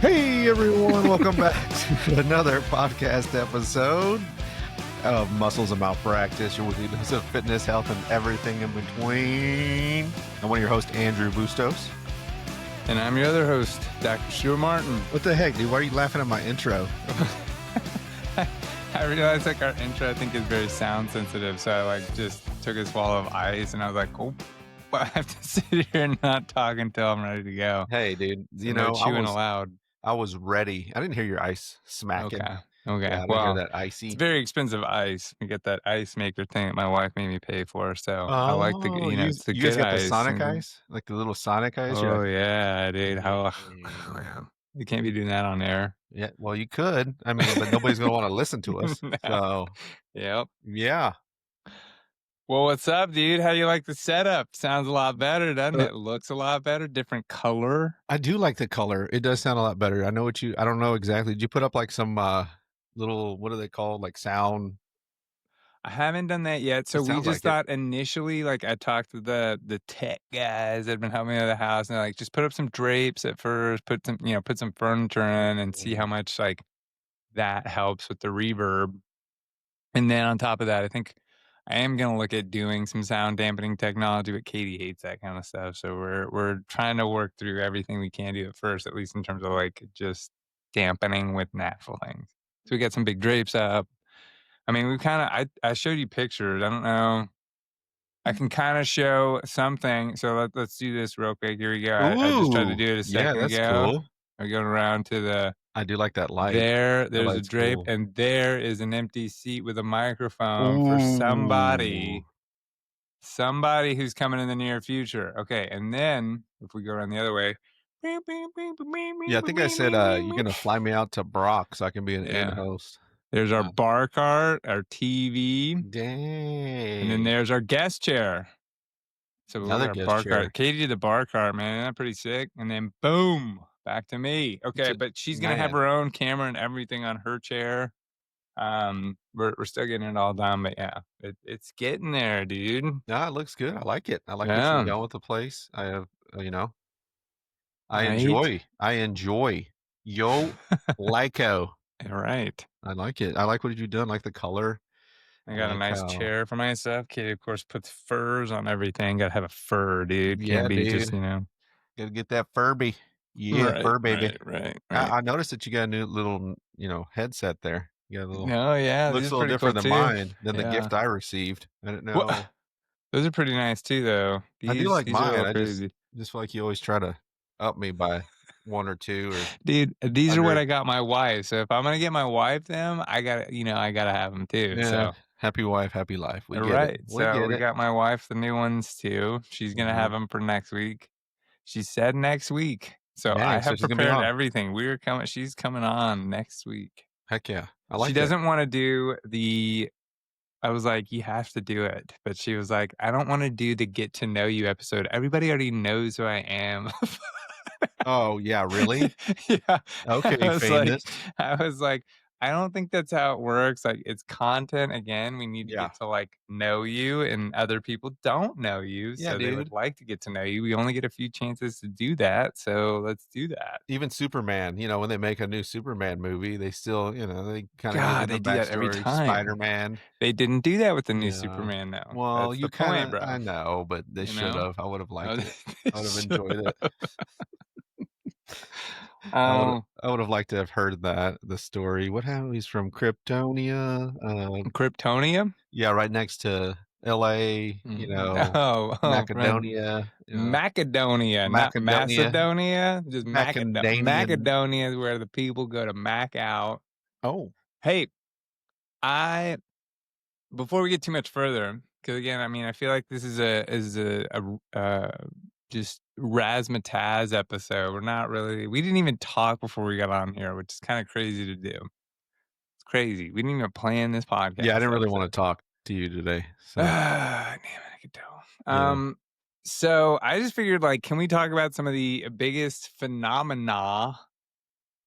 Hey everyone, welcome back to another podcast episode of Muscles and Malpractice, your weekly dose of fitness, health, and everything in between. I'm one of your hosts, Andrew Bustos. And I'm your other host, Dr. Stuart Martin. What the heck, dude? Why are you laughing at my intro? I realized our intro, I think, is very sound sensitive. So I just took a swallow of ice and I was like, oh, I have to sit here and not talk until I'm ready to go. Hey, dude, No chewing aloud. I was ready. I didn't hear your ice smacking. Okay. Yeah, I didn't hear that icy. It's very expensive ice. You get that ice maker thing that my wife made me pay for. So I like the, it's the you good guys got ice. the Sonic ice? Like the little Sonic ice? Oh, yeah, dude. How you can't be doing that on air. Yeah, well, you could. I mean, but nobody's going to want to listen to us. No. So, Yep. yeah. Well, what's up, dude? How do you like the setup? Sounds a lot better, doesn't it? Looks a lot better. Different color. I do like the color. It does sound a lot better. I don't know exactly. Did you put up like some little, what are they called? Like sound? I haven't done that yet. So we just thought initially, like I talked to the tech guys that have been helping me out of the house, and they're like, just put up some drapes at first, put some furniture in and see how much like that helps with the reverb. And then on top of that, I think I am going to look at doing some sound dampening technology, but Katie hates that kind of stuff. So we're trying to work through everything we can do at first, at least in terms of like just dampening with natural things. So we got some big drapes up. I mean, we kind of, I showed you pictures. I don't know. I can kind of show something. So let's do this real quick. Here we go. I just tried to do it a second ago. Cool. I'm going around to the. I do like that light. There's a drape, cool. And there is an empty seat with a microphone for somebody who's coming in the near future. Okay, and then if we go around the other way. Yeah, I think I said you're going to fly me out to Brock so I can be an in-host. There's our bar cart, our TV. Dang. And then there's our guest chair. So another our guest bar chair. Cart. Katie did the bar cart, man. Isn't that pretty sick? And then boom, back to me. Okay, but she's gonna have her own camera and everything on her chair. We're still getting it all done, but yeah, it's getting there, dude. No, it looks good. I like it. I like what you're going with the place. I have, I enjoy yo Lyco. Right. I like it. I like what you've done. I like the color. I got a nice chair for myself. Katie, of course, puts furs on everything. Got to have a fur, dude. Can't be just, Gotta get that Furby. Yeah, right, fur baby. Right. I noticed that you got a new little, headset there. You got a little. Oh, yeah. Looks a little different than mine, than the gift I received. I didn't know. Well, those are pretty nice too, though. I do like mine. I just feel like you always try to up me by one or two. Dude, these are what I got my wife. So if I'm gonna get my wife them, I gotta have them too. Yeah. So happy wife, happy life. We get it. We got my wife the new ones too. She's gonna have them for next week. She said next week. So I have prepared everything. She's coming on next week. Heck yeah. I like it. She doesn't want to do I was like, you have to do it. But she was like, I don't want to do the get to know you episode. Everybody already knows who I am. Oh, yeah, really? Yeah. Okay, famous. I was like, I don't think that's how it works. Like, it's content. Again, we need to get to like know you, and other people don't know you. So they would like to get to know you. We only get a few chances to do that. So let's do that. Even Superman, when they make a new Superman movie, they still, they kind of they do that every time. Spider-Man. They didn't do that with the new Superman, though. Well, that's the point, bro. I know, but they should have. I would have liked it. I would have enjoyed it. I would have liked to have heard the story. What happened? He's from Kryptonia. Kryptonia? Yeah, right next to LA, Macedonia. Macedonia, not Macedonia. Just Macedonia is where the people go to mac out. Oh. Hey, before we get too much further, because again, I mean, I feel like this is a just razzmatazz episode. We didn't even talk before we got on here, which is kind of crazy to do. It's crazy. We didn't even plan this podcast. Yeah, I didn't really want to talk to you today. So. Damn it, I could tell. So I just figured, like, can we talk about some of the biggest phenomena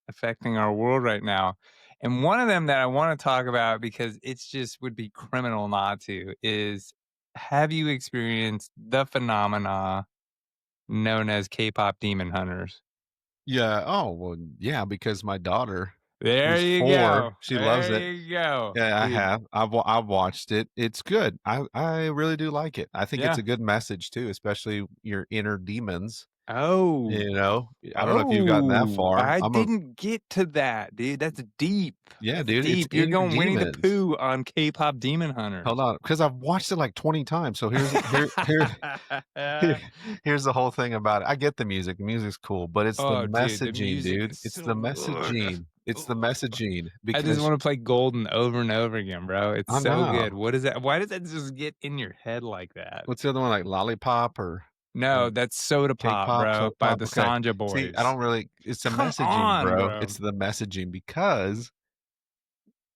affecting our world right now? And one of them that I want to talk about, because it's just would be criminal not to, is, have you experienced the phenomena known as K-pop demon hunters? Yeah. Oh, well, yeah, because my daughter, There who's you 4, go. she loves There it. you go, Yeah, I dude. have. I've watched it. It's good. I really do like it. I think it's Yeah. a good message too, especially your inner demons, Oh. you know? I don't know if you've gotten that Oh, far. I I'm a didn't get to that, dude. That's deep. Yeah, That's dude, it's deep. You're inner going Winnie the demons. Pooh on K-pop Demon Hold Hunters. on, because 'cause I've watched it like 20 times. So here here's the whole thing about it. I get the music. The music's cool, but it's the Oh, dude, the messaging, music dude. is It's the so good. messaging. It's the messaging I just because wanna play Golden over and over again, bro. It's I so know. good. What is that? Why does that just get in your head like that? What's the other one, like Lollipop or No, that's Soda Cake Pop, Pop, bro, Soda by Pop? the Okay. Sanja See, I Boys. don't really it's the Come messaging, on, bro. bro. It's the messaging because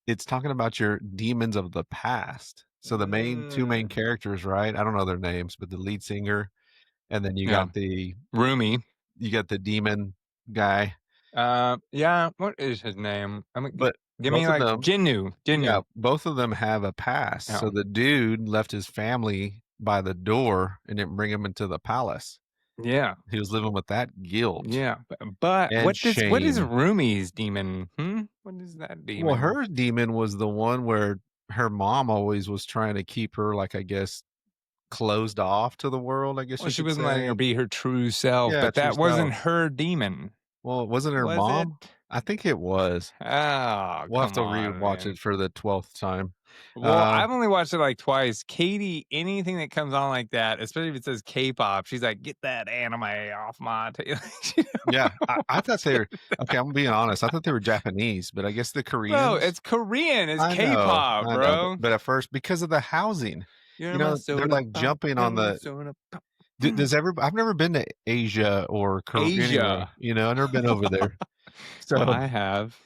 it's talking about your demons of the past. So the main 2 main Mm. characters, right? I don't know their names, but the lead singer, and then Yeah, Roomy. you got the demon guy, Yeah, what is his name? but Give me, both of like, them Jinnu, yeah, Jinnu. both of them have a past. So Oh, the dude left his family by the door and didn't bring him into the palace. yeah, He was living with that guilt yeah, but and what is shame. Roomy's demon? What is that Well, demon? her demon was the one where her mom always was trying to keep her, like, I guess, closed off to the world, I guess Well, you she could wasn't letting her say. be her true self, Yeah, but true that wasn't self. her demon, Well, wasn't her was it? mom? I think it was. Oh, We'll have come to on, rewatch man. it for the 12th time. Well, Uh, I've only watched it, like, twice. Katie, anything that comes on like that, especially if it says K-pop, she's like, "Get that anime off my ta" She yeah, don't I thought watch they it. were okay, I'm being honest, I thought they were Japanese, but I guess the Bro, Koreans it's Korean, it's K-pop, I know, bro. but at first because of the housing, You're my they're, soda like, pop, jumping you're on my the soda pop. does every I've never been to Asia or Korea anyway, Asia. I've never been over there. Well, So I have.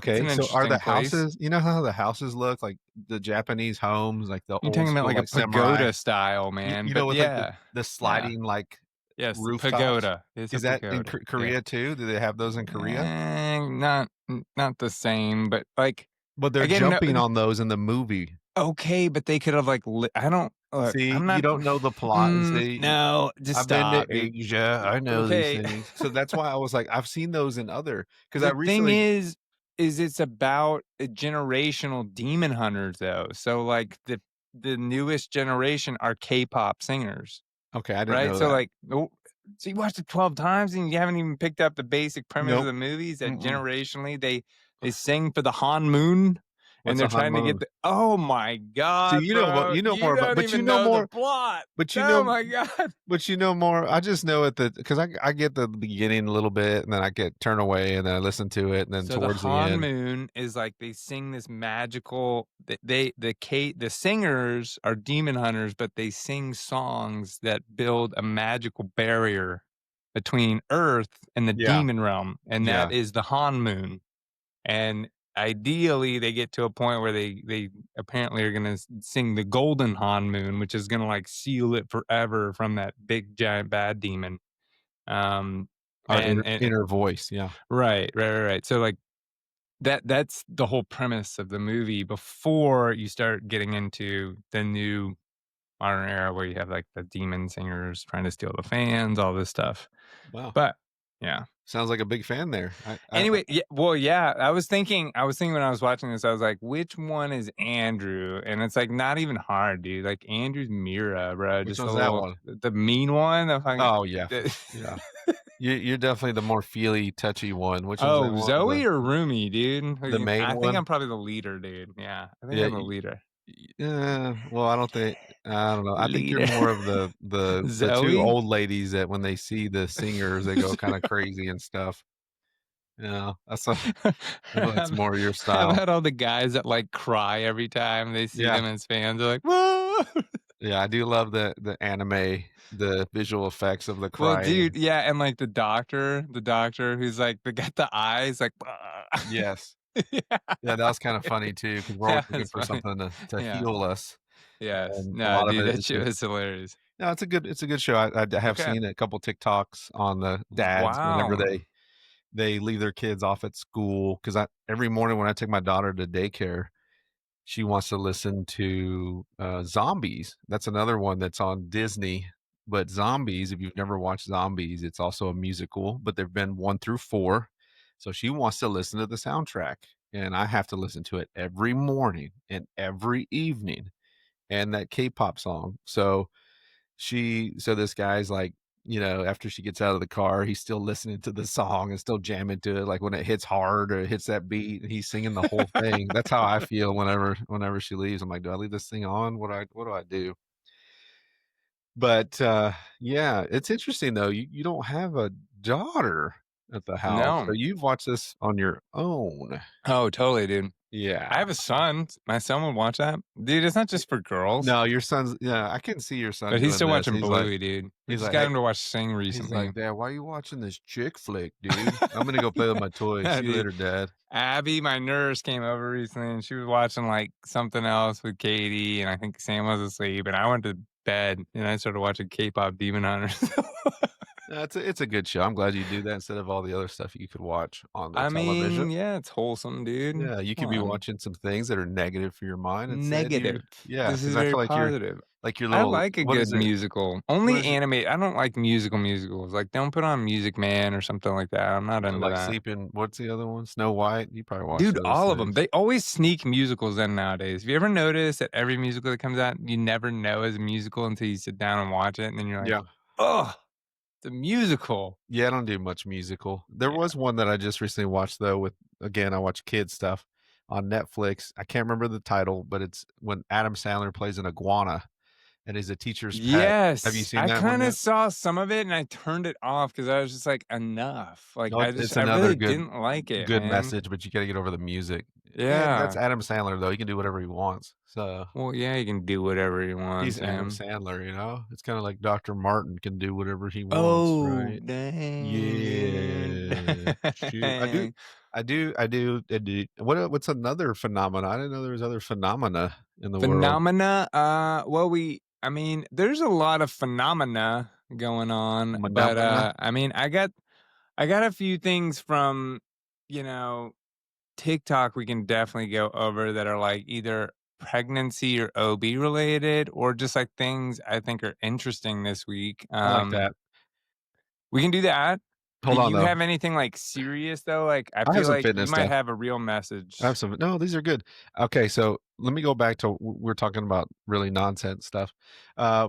It's okay, an so are the interesting place. houses how the houses look, like the Japanese homes, like the You're old talking about, school, like, a like, samurai? pagoda style, man, but With, like, yeah. the Yeah. sliding, like, Yes, rooftops? pagoda. It's a Is that in pagoda, yeah. Korea too? Do they have those in Korea? Not the same, but, like, But they're again, no jumping on those in the movie. okay, but they could have, like, I don't look, See, I'm you not don't know the plot. See, no, just I've been to stop, dude. Asia. I know these Okay. things. So that's why I was like, I've seen those in other because I The thing recently is it's about a generational demon hunters, though, so, like, the newest generation are K-pop singers. okay, I didn't Right? know So, that. like, so you watched it 12 times and you haven't even picked up the basic premise of Nope. the movies that Mm-mm. generationally they sing for the Han Moon and What's they're a Han trying to get Moon? the oh my See, god, bro. you know You more about, don't but you even know know the more, plot. but you Oh know my god. But you know more. I just know it that because I get the beginning a little bit, and then I get turn away, and then I listen to it, and then So the towards the Han end, Moon is like they sing this magical the singers are demon hunters, but they sing songs that build a magical barrier between Earth and the yeah, demon realm, and that yeah. is the Han Moon. And ideally, they get to a point where they apparently are gonna sing the Golden Han Moon, which is gonna like seal it forever from that big giant bad demon. Um, Our and inner voice, yeah. right. So like that's the whole premise of the movie before you start getting into the new modern era where you have like the demon singers trying to steal the fans, all this stuff. Wow, But yeah. sounds like a big fan there. Anyway, yeah, well, yeah, I was thinking when I was watching this, I was like, which one is Andrew? And it's like not even hard, dude. Like Andrew's Mira, bro. Which Just a one's that little one? the mean one. The fucking Oh yeah, yeah. You're definitely the more feely, touchy one. Which one's that oh, one? Zoe or Roomy, dude? The main I think one? I'm probably the leader, dude. Yeah, I think Yeah. I'm the leader. Well, I don't know. I think you're Leader. more of the two Zoe? old ladies that when they see the singers, they go kind of crazy and stuff. That's a that's How more your how style. about all the guys that, like, cry every time they see Yeah. them as fans? They're like, "Whoa!" Yeah, I do love the anime, the visual effects of the Well, dude, crying. yeah, and, like, the doctor who's, like, they got the eyes, like, Yes. Yeah, Yeah, that was kinda funny too because 'cause we're always yeah, looking it's for funny. something to Yeah, heal us, yes. and a No, lot of dude, it that is shit just was hilarious. no, it's a good show. I have Okay. seen a couple TikToks on the dads whenever Wow. they leave their kids off at school because I every morning when I take my daughter to daycare, she wants to listen to, Zombies. That's another one that's on Disney. But Zombies, if you've never watched Zombies, it's also a musical, but there've been 1 through 4. So she wants to listen to the soundtrack, and I have to listen to it every morning and every evening, and that K-pop song. So this guy's like, after she gets out of the car, he's still listening to the song and still jamming to it, like, when it hits hard or it hits that beat, and he's singing the whole thing. That's how I feel whenever she leaves. I'm like, "Do I leave this thing on? What do I do?" But, yeah, it's interesting, though. You don't have a daughter at the house, so No. you've watched this on your own. Oh, totally, dude. I Yeah. have a son. My son would watch that. Dude, it's not Y just for girls, No, your son's yeah, I can see your son but he's doing still this. watching Bluey, dude. We He's just like, got "Hey." him to watch Sing He's recently. like, "Dad, why are you watching this chick flick, dude? I'm gonna go play with my toys. Yeah, See you dude. later, dad." Abby, my nurse, came over recently and she was watching like something else with Katie, and I think Sam was asleep, and I went to bed and I started watching K-pop Demon Hunters. It's a good show. I'm glad you do that instead of all the other stuff you could watch on the I television. mean, yeah, it's wholesome, dude. Yeah, you Come could be on. watching some things that are negative for your mind instead Negative. This because is I very feel like you're positive. like your I little like a what good is it? musical. What Only is it? animate. I don't like musicals. Like, don't put on Music Man or something like that. I'm not into Like that. Sleeping what's the other one? Snow White? You probably watched Dude, those all of them. things. They always sneak musicals in nowadays. Have you ever noticed that every musical that comes out, you never know is a musical until you sit down and watch it, and then you're like, Yeah. "Oh, it's a musical." Yeah, I don't do much musical. There Yeah. was one that I just recently watched though with again, I watch kids stuff on Netflix. I can't remember the title, but it's when Adam Sandler plays an iguana and is a teacher's pet. Have you Yes. seen I that one kinda yet? saw some of it, and I turned it off because I was just like, "Enough." Like, No, it's I another really good didn't like it, good man. message, but you gotta get over the music. That's Yeah. Adam Sandler though. He can do whatever he wants. So Well, yeah, he can do whatever he he's wants, Adam man. Sandler, you know? It's kinda like Dr. Martin can do whatever he wants, Oh, right? dang. Yeah. Shoot. Dang. I do. What's another phenomena? I didn't know there was other phenomena in the world. Phenomena, well, I mean, there's a lot of phenomena going on, but, Phenomena? I mean, I got a few things from, you know, TikTok we can definitely go over that are, like, either pregnancy or OB related or just, like, things I think are interesting this week. I like that. We can do that. Do Hold on, you though. have anything, like, serious, though? Like, I I have feel some like you fitness might stuff. have a real I have message. some no, these are good. Okay, so let me go back to we're talking about really nonsense stuff. Uh,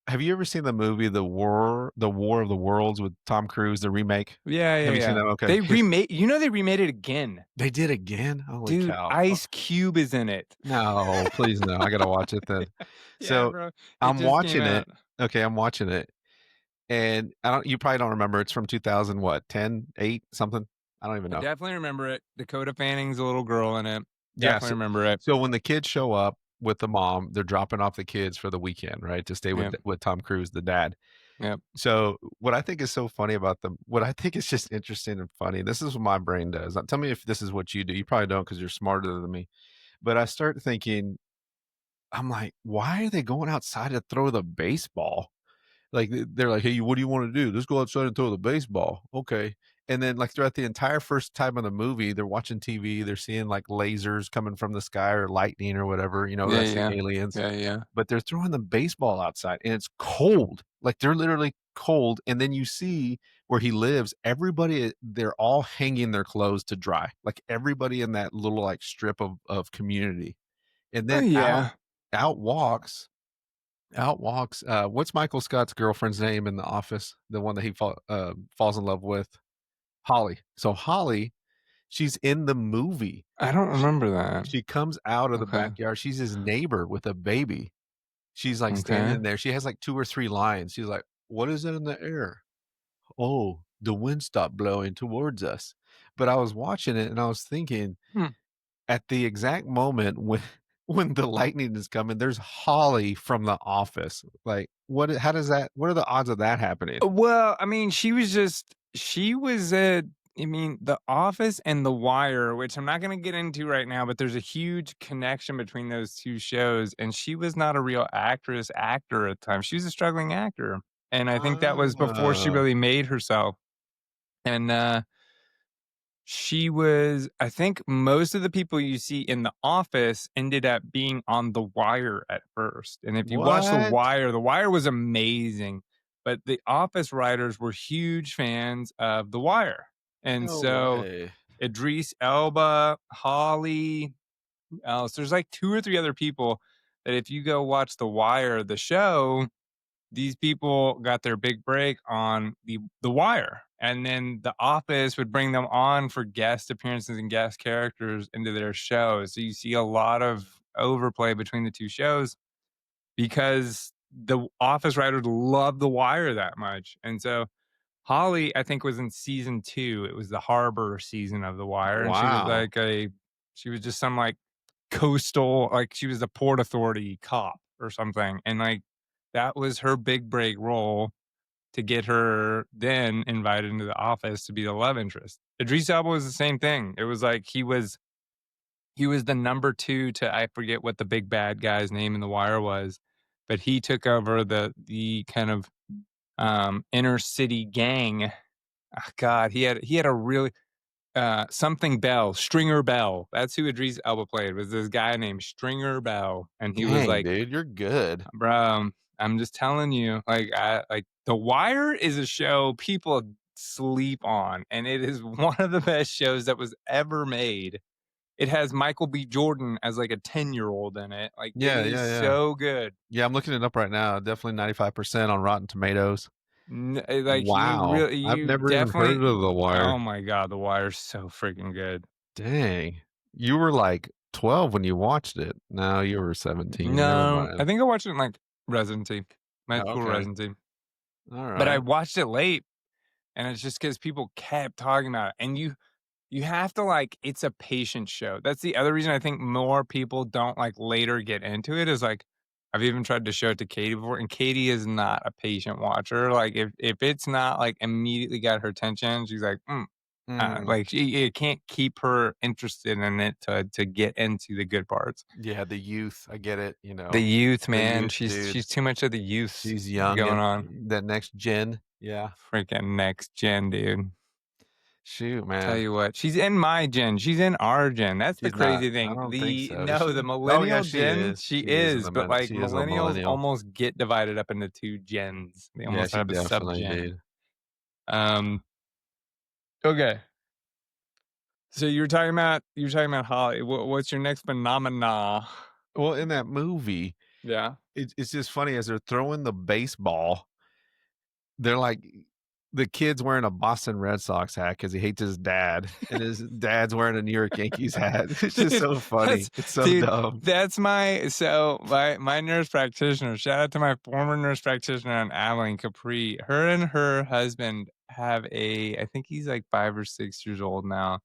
have you ever seen the movie The War of the Worlds with Tom Cruise, the remake? Yeah, yeah, Have you seen yeah. that? Okay, here's They remade it again. they did again? Holy Dude, cow. Oh, Ice Cube is in it. no, please no, I gotta watch it then. Yeah, So, bro. It I'm just came watching it out. okay, I'm watching it, and I don't you probably don't remember, it's from 2000 what, 10, 8, something? I don't even I know. definitely remember it. Dakota Fanning's a little girl in it. Yeah, Definitely remember it. so when the kids show up with the mom, they're dropping off the kids for the weekend, right, to stay Yep, with Tom Cruise, the dad. yep. So, what I think is so funny about them what I think is just interesting and funny, this is what my brain does. Tell me if this is what you do. You probably don't not because 'cause you're smarter than me. But I start thinking, I'm like, "Why are they going outside to throw the baseball?" Like, they're like, "Hey, what do you wanna do? Let's go outside and throw the baseball." "Okay." And then, like, throughout the entire first time of the movie, they're watching TV, they're seeing, like, lasers coming from the sky or lightning or whatever, Yeah, that's the yeah. aliens, Yeah, yeah. but they're throwing the baseball outside, and it's cold. Like, they're literally cold, and then you see where he lives, everybody they're all hanging their clothes to dry, like, everybody in that little, like, strip of community, and Oh, then yeah. out walks what's Michael Scott's girlfriend's name in The Office? The one that he falls in love with? Holly. So Holly, she's in the movie. I don't She remember that. she comes out of the Okay, backyard. She's his neighbor with a baby. She's, like, okay. standing there. She has, like, 2 or 3 lines. She's like, "What is it in the air?" "Oh, the wind stopped blowing towards us." But I was watching it, and I was thinking, Hmm. at the exact moment when when the lightning is coming, there's Holly from The Office. Like, what are the odds of that happening? Well, I mean, she was I mean, The Office and The Wire, which I'm not gonna get into right now, but there's a huge connection between those 2 shows, and she was not a real actor at times. She was a struggling actor, and I think that was before she Oh, really made herself, and, she was I think most of the people you see in The Office ended up being on The Wire at first, and if you watch what? The Wire was amazing. But the Office writers were huge fans of The Wire. And No so way. Idris Elba, Holly, who else? There's like 2 or 3 other people that if you go watch The Wire, the show, these people got their big break on the Wire. And then The Office would bring them on for guest appearances and guest characters into their shows. So you see a lot of overplay between the 2 shows because the Office writers love The Wire that much. And so Holly, I think, was in season 2. It was the harbor season of The Wire, and Wow. she was just some like coastal, like she was the port authority cop or something, and like that was her big break role to get her then invited into The Office to be the love interest. Idris Elba was the same thing. It was like he was the number 2 to, I forget what the big bad guy's name in The Wire was, but he took over the kind of inner city gang. Oh, God, he had a really something Bell, Stringer Bell. That's who Idris Elba played. Was this guy named Stringer Bell, and he was Dang, like, dude, you're good. bro, I'm just telling you, like The Wire is a show people sleep on, and it is one of the best shows that was ever made. It has Michael B. Jordan as like a 10-year-old in it. Like it Yeah, is yeah, yeah. so good. Yeah, I'm looking it up right now. Definitely 95% on Rotten Tomatoes. Like Wow. I've you never even heard definitely. of The Wire. Oh my God, The Wire's so freaking good. Dang. You were like 12 when you watched it. No, you were 17. Never No, I mind. think I watched it in like residency, my Oh, school okay. residency. All But I right. watched it late, and it's just because people kept talking about it. And you have to like, it's a patient show. That's the other reason I think more people don't like later get into it is like, I've even tried to show it to Katie before, and Katie is not a patient watcher. Like if it's not like immediately got her attention, she's like, Mm. like you can't keep her interested in it to get into the good parts. Yeah, the youth. I get it. The youth, The man, youth, dude. she's too much of the youth She's young going and on. that next gen. Yeah. Freaking next gen, dude. Shoot, Tell man. you what, she's in my gen. She's in our gen. That's the She's not. crazy I thing. don't think The so. Is no, she? the Oh, yeah, millennial she gen, is. she She is is, but like she is a millennials millennial. almost get divided up into 2 gens. They Yeah, almost she have a sub definitely gen. did. Um, okay. So you're talking about Holly. What's your next phenomena? Well, in that movie, Yeah. it's just funny as they're throwing the baseball, they're like the kid's wearing a Boston Red Sox hat because he hates his dad, and his dad's wearing a New York Yankees hat. It's just dude, so funny. It's so dude, dumb. that's my nurse practitioner. Shout out to my former nurse practitioner on Abilene, Capri. Her and her husband have I think he's like 5 or 6 years old now.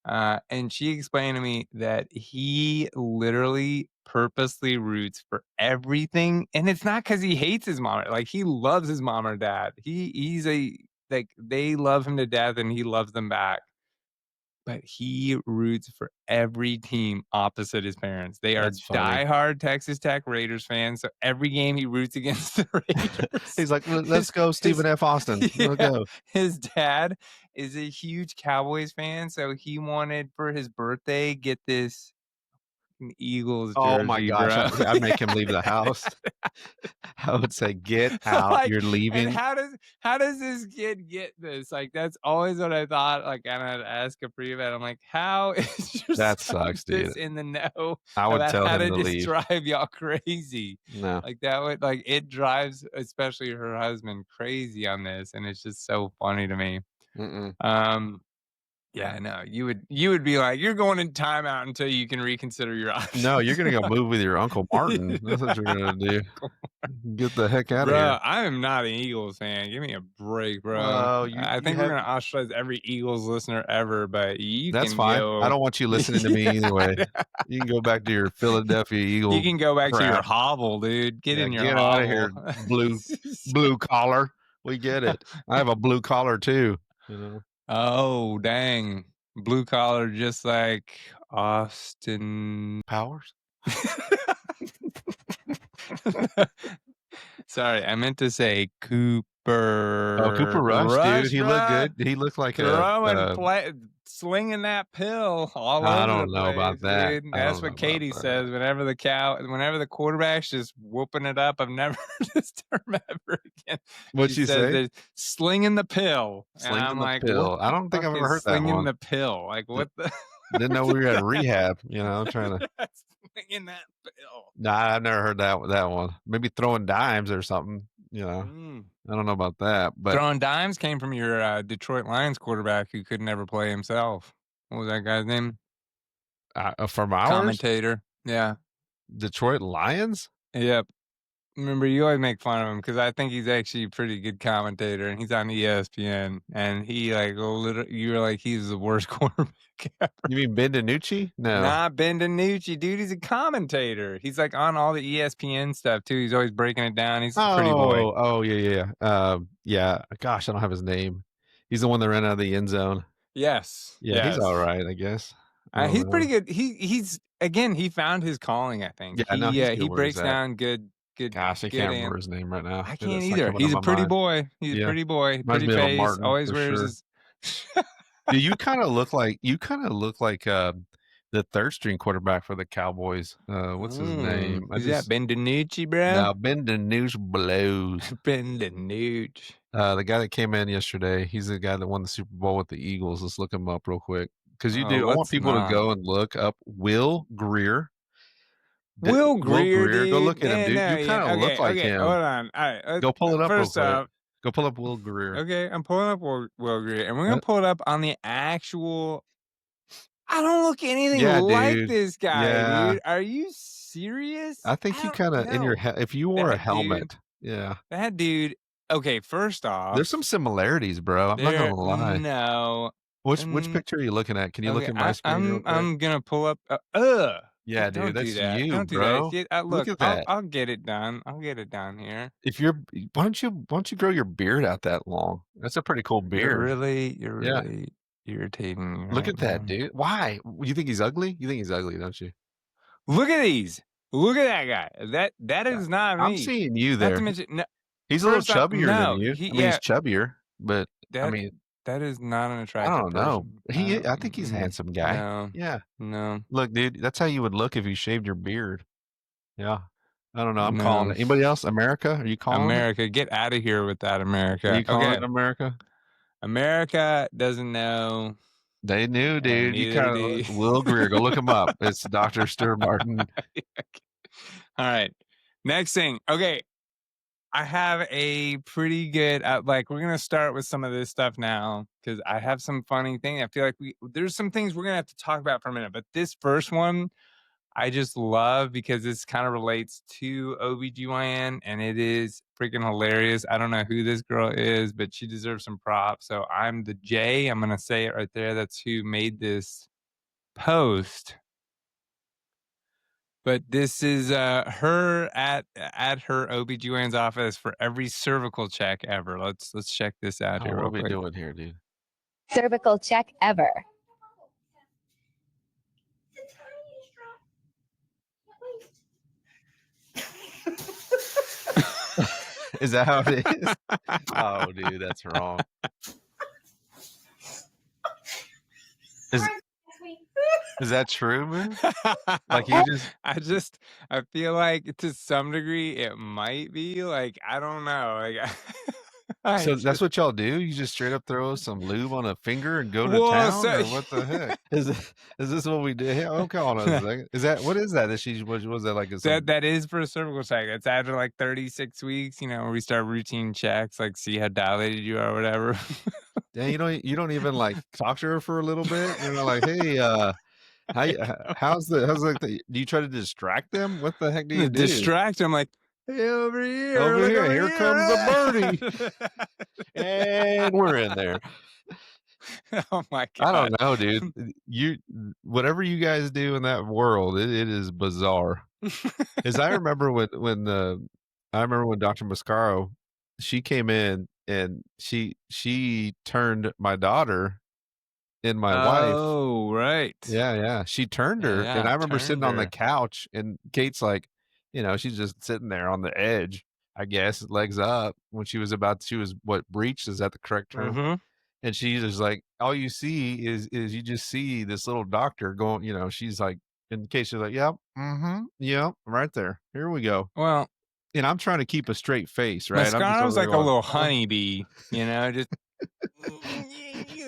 And she explained to me that he literally purposely roots for everything, and it's not because he hates his mom. Like he loves his mom or dad. He's a like they love him to death, and he loves them back. But he roots for every team opposite his parents. They are That's funny. diehard Texas Tech Raiders fans. So every game he roots against the Raiders. He's like, Let's go, His Stephen F. Austin. Let's yeah, go." his dad is a huge Cowboys fan, so he wanted for his birthday get this Eagles Oh my jersey, gosh, bro. I'd make him leave the house. I would say, "Get out! Like, You're and leaving." how does this kid get this? Like, that's always what I thought. Like, and I'd ask Capri about. I'm like, how is your That son sucks, dude. this in the know I would about tell how him to to just leave. drive y'all crazy? No. Like that would like it drives, especially her husband, crazy on this, and it's just so funny to me. Mm-mm. Yeah, I know. You would be like, you're going in timeout until you can reconsider your No, you're gonna go options. move with your Uncle Martin. That's what you're gonna do. Get the heck out of here. Bro, I am not an Eagles fan. Give me a break, bro. Well, I you think we're have gonna ostracize every Eagles listener ever, but you that's can fine. I go. don't want you listening to me Yeah, anyway. You can go back to your Philadelphia you Eagle can go back to your crap. hovel, dude. Get Yeah, in your get out of here, hovel. blue collar. We get it. I have a blue collar too, you know. Oh, dang. Blue collar, just like Austin. Powers? Sorry, I meant to say Oh, Cooper Cooper Rush, dude. Rush, He looked bruh. good. He looked like Throwing play slinging that pill all I over the don't know place, about that. dude. I That's don't know what about Katie that. says whenever the quarterback's just whooping it up. I've never heard this term ever again. What'd She she says say? they're slinging the pill. And Slinging I'm the like, what pill. I the don't think fuck I've ever is heard that slinging one. the pill? Like, what the? Didn't know we were at rehab, trying to. Slinging that pill. Nah, I've never heard that one. Maybe throwing dimes or something, I don't know about that, but Throwing dimes came from your Detroit Lions quarterback who could never play himself. What was that guy's name? from ours, Commentator. Yeah. Detroit Lions. Yep. Remember, you always make fun of him because I think he's actually a pretty good commentator, and he's on ESPN. And he literally, you were like, he's the worst quarterback ever. You mean Ben DiNucci? No, Not Ben DiNucci, dude. He's a commentator. He's like on all the ESPN stuff too. He's always breaking it down. He's a pretty boy. Oh, yeah. Gosh, I don't have his name. He's the one that ran out of the end zone. Yes. Yeah, he's all right, I guess. I don't He's know. pretty good. He's again. He found his calling. I think. Yeah, no, he's good He where he's breaks at. down good. Gosh, I can't remember his name right now. I It's can't not either. coming to He's a my pretty mind. boy. He's a pretty boy. Reminds Pretty me of a face. Martin Always for wears sure. his. Dude, you kind of look like the third string quarterback for the Cowboys. What's his name? Who's that? Ben DiNucci, bro? No, Ben DiNucci blows. Ben DiNucci. The guy that came in yesterday, he's the guy that won the Super Bowl with the Eagles. Let's look him up real quick. Because I want people to go and look up Will Greer. Will Greer, dude. Go look at him, dude. You kind of look like him. Hold on. All right. Go pull it up real quick. Off, go pull up Will Greer. Okay, I'm pulling up Will Greer, and we're gonna pull it up on the actual. I don't look anything like this guy, dude. Are you serious? I think you kind of in your head. If you wore a helmet, that dude. Okay, first off, there's some similarities, bro. I'm not gonna lie. No. Which picture are you looking at? Can you look at my screen real quick? I'm gonna pull up. Yeah, dude, that's that. you, don't bro. Do that. Look at that. I'll get it done. I'll get it down here. Why don't you grow your beard out that long? That's a pretty cool beard. You're really irritating. Look at that, dude. Why? You think he's ugly? You think he's ugly, don't you? Look at these. Look at that guy. That is not me. I'm seeing you there. Not to mention, no, he's a little chubbier than you. He's chubbier, but that is not an attractive. I don't know. I think he's a handsome guy. No, yeah. No. Look, dude, that's how you would look if you shaved your beard. Yeah. I don't know. I'm calling it. Anybody else? America? Are you calling America? Get out of here with that, America. Are you calling it America? America doesn't know. They knew, dude. You kind of Will Greer. Go look him up. It's Dr. Stuart Martin. All right. Next thing. Okay. I have a pretty good, we're going to start with some of this stuff now because I have some funny thing. I feel like there's some things we're going to have to talk about for a minute, but this first one I just love because this kind of relates to OBGYN and it is freaking hilarious. I don't know who this girl is, but she deserves some props. So I'm the J. I'm going to say it right there. That's who made this post. But this is her at her OBGYN's office for every cervical check ever. Let's check this out here. What real are we quick. doing here, dude? Cervical check ever. Is that how it is? Oh, dude, that's wrong. Is that true, man? Like you just I feel like to some degree it might be like I don't know. Like so that's what y'all do? You just straight up throw some lube on a finger and go to town, or what the heck? Is this what we do? Hey, hold on a second. Is that what is that? That she was that like that is for a cervical check. It's after like 36 weeks, where we start routine checks, like see how dilated you are or whatever. Yeah, you don't even like talk to her for a little bit. Like, hey, how's do you try to distract them? What the heck do you do? Distract them, like, hey, over here. Here comes the birdie. And we're in there. Oh my God. I don't know, dude. Whatever you guys do in that world, it is bizarre. As I remember when Dr. Mascaro, she came in and she turned my daughter and my wife. Oh, right. Yeah. She turned her. And I remember sitting on the couch and Kate's like, she's just sitting there on the edge, I guess, legs up when she was breached. Is that the correct term? Mm-hmm. And she's just like, all you see is you just see this little doctor going, she's like, in case she's like, yep, yep, right there. Here we go. Well, and I'm trying to keep a straight face, right? I'm just Mascara's over there like a going, little honeybee, just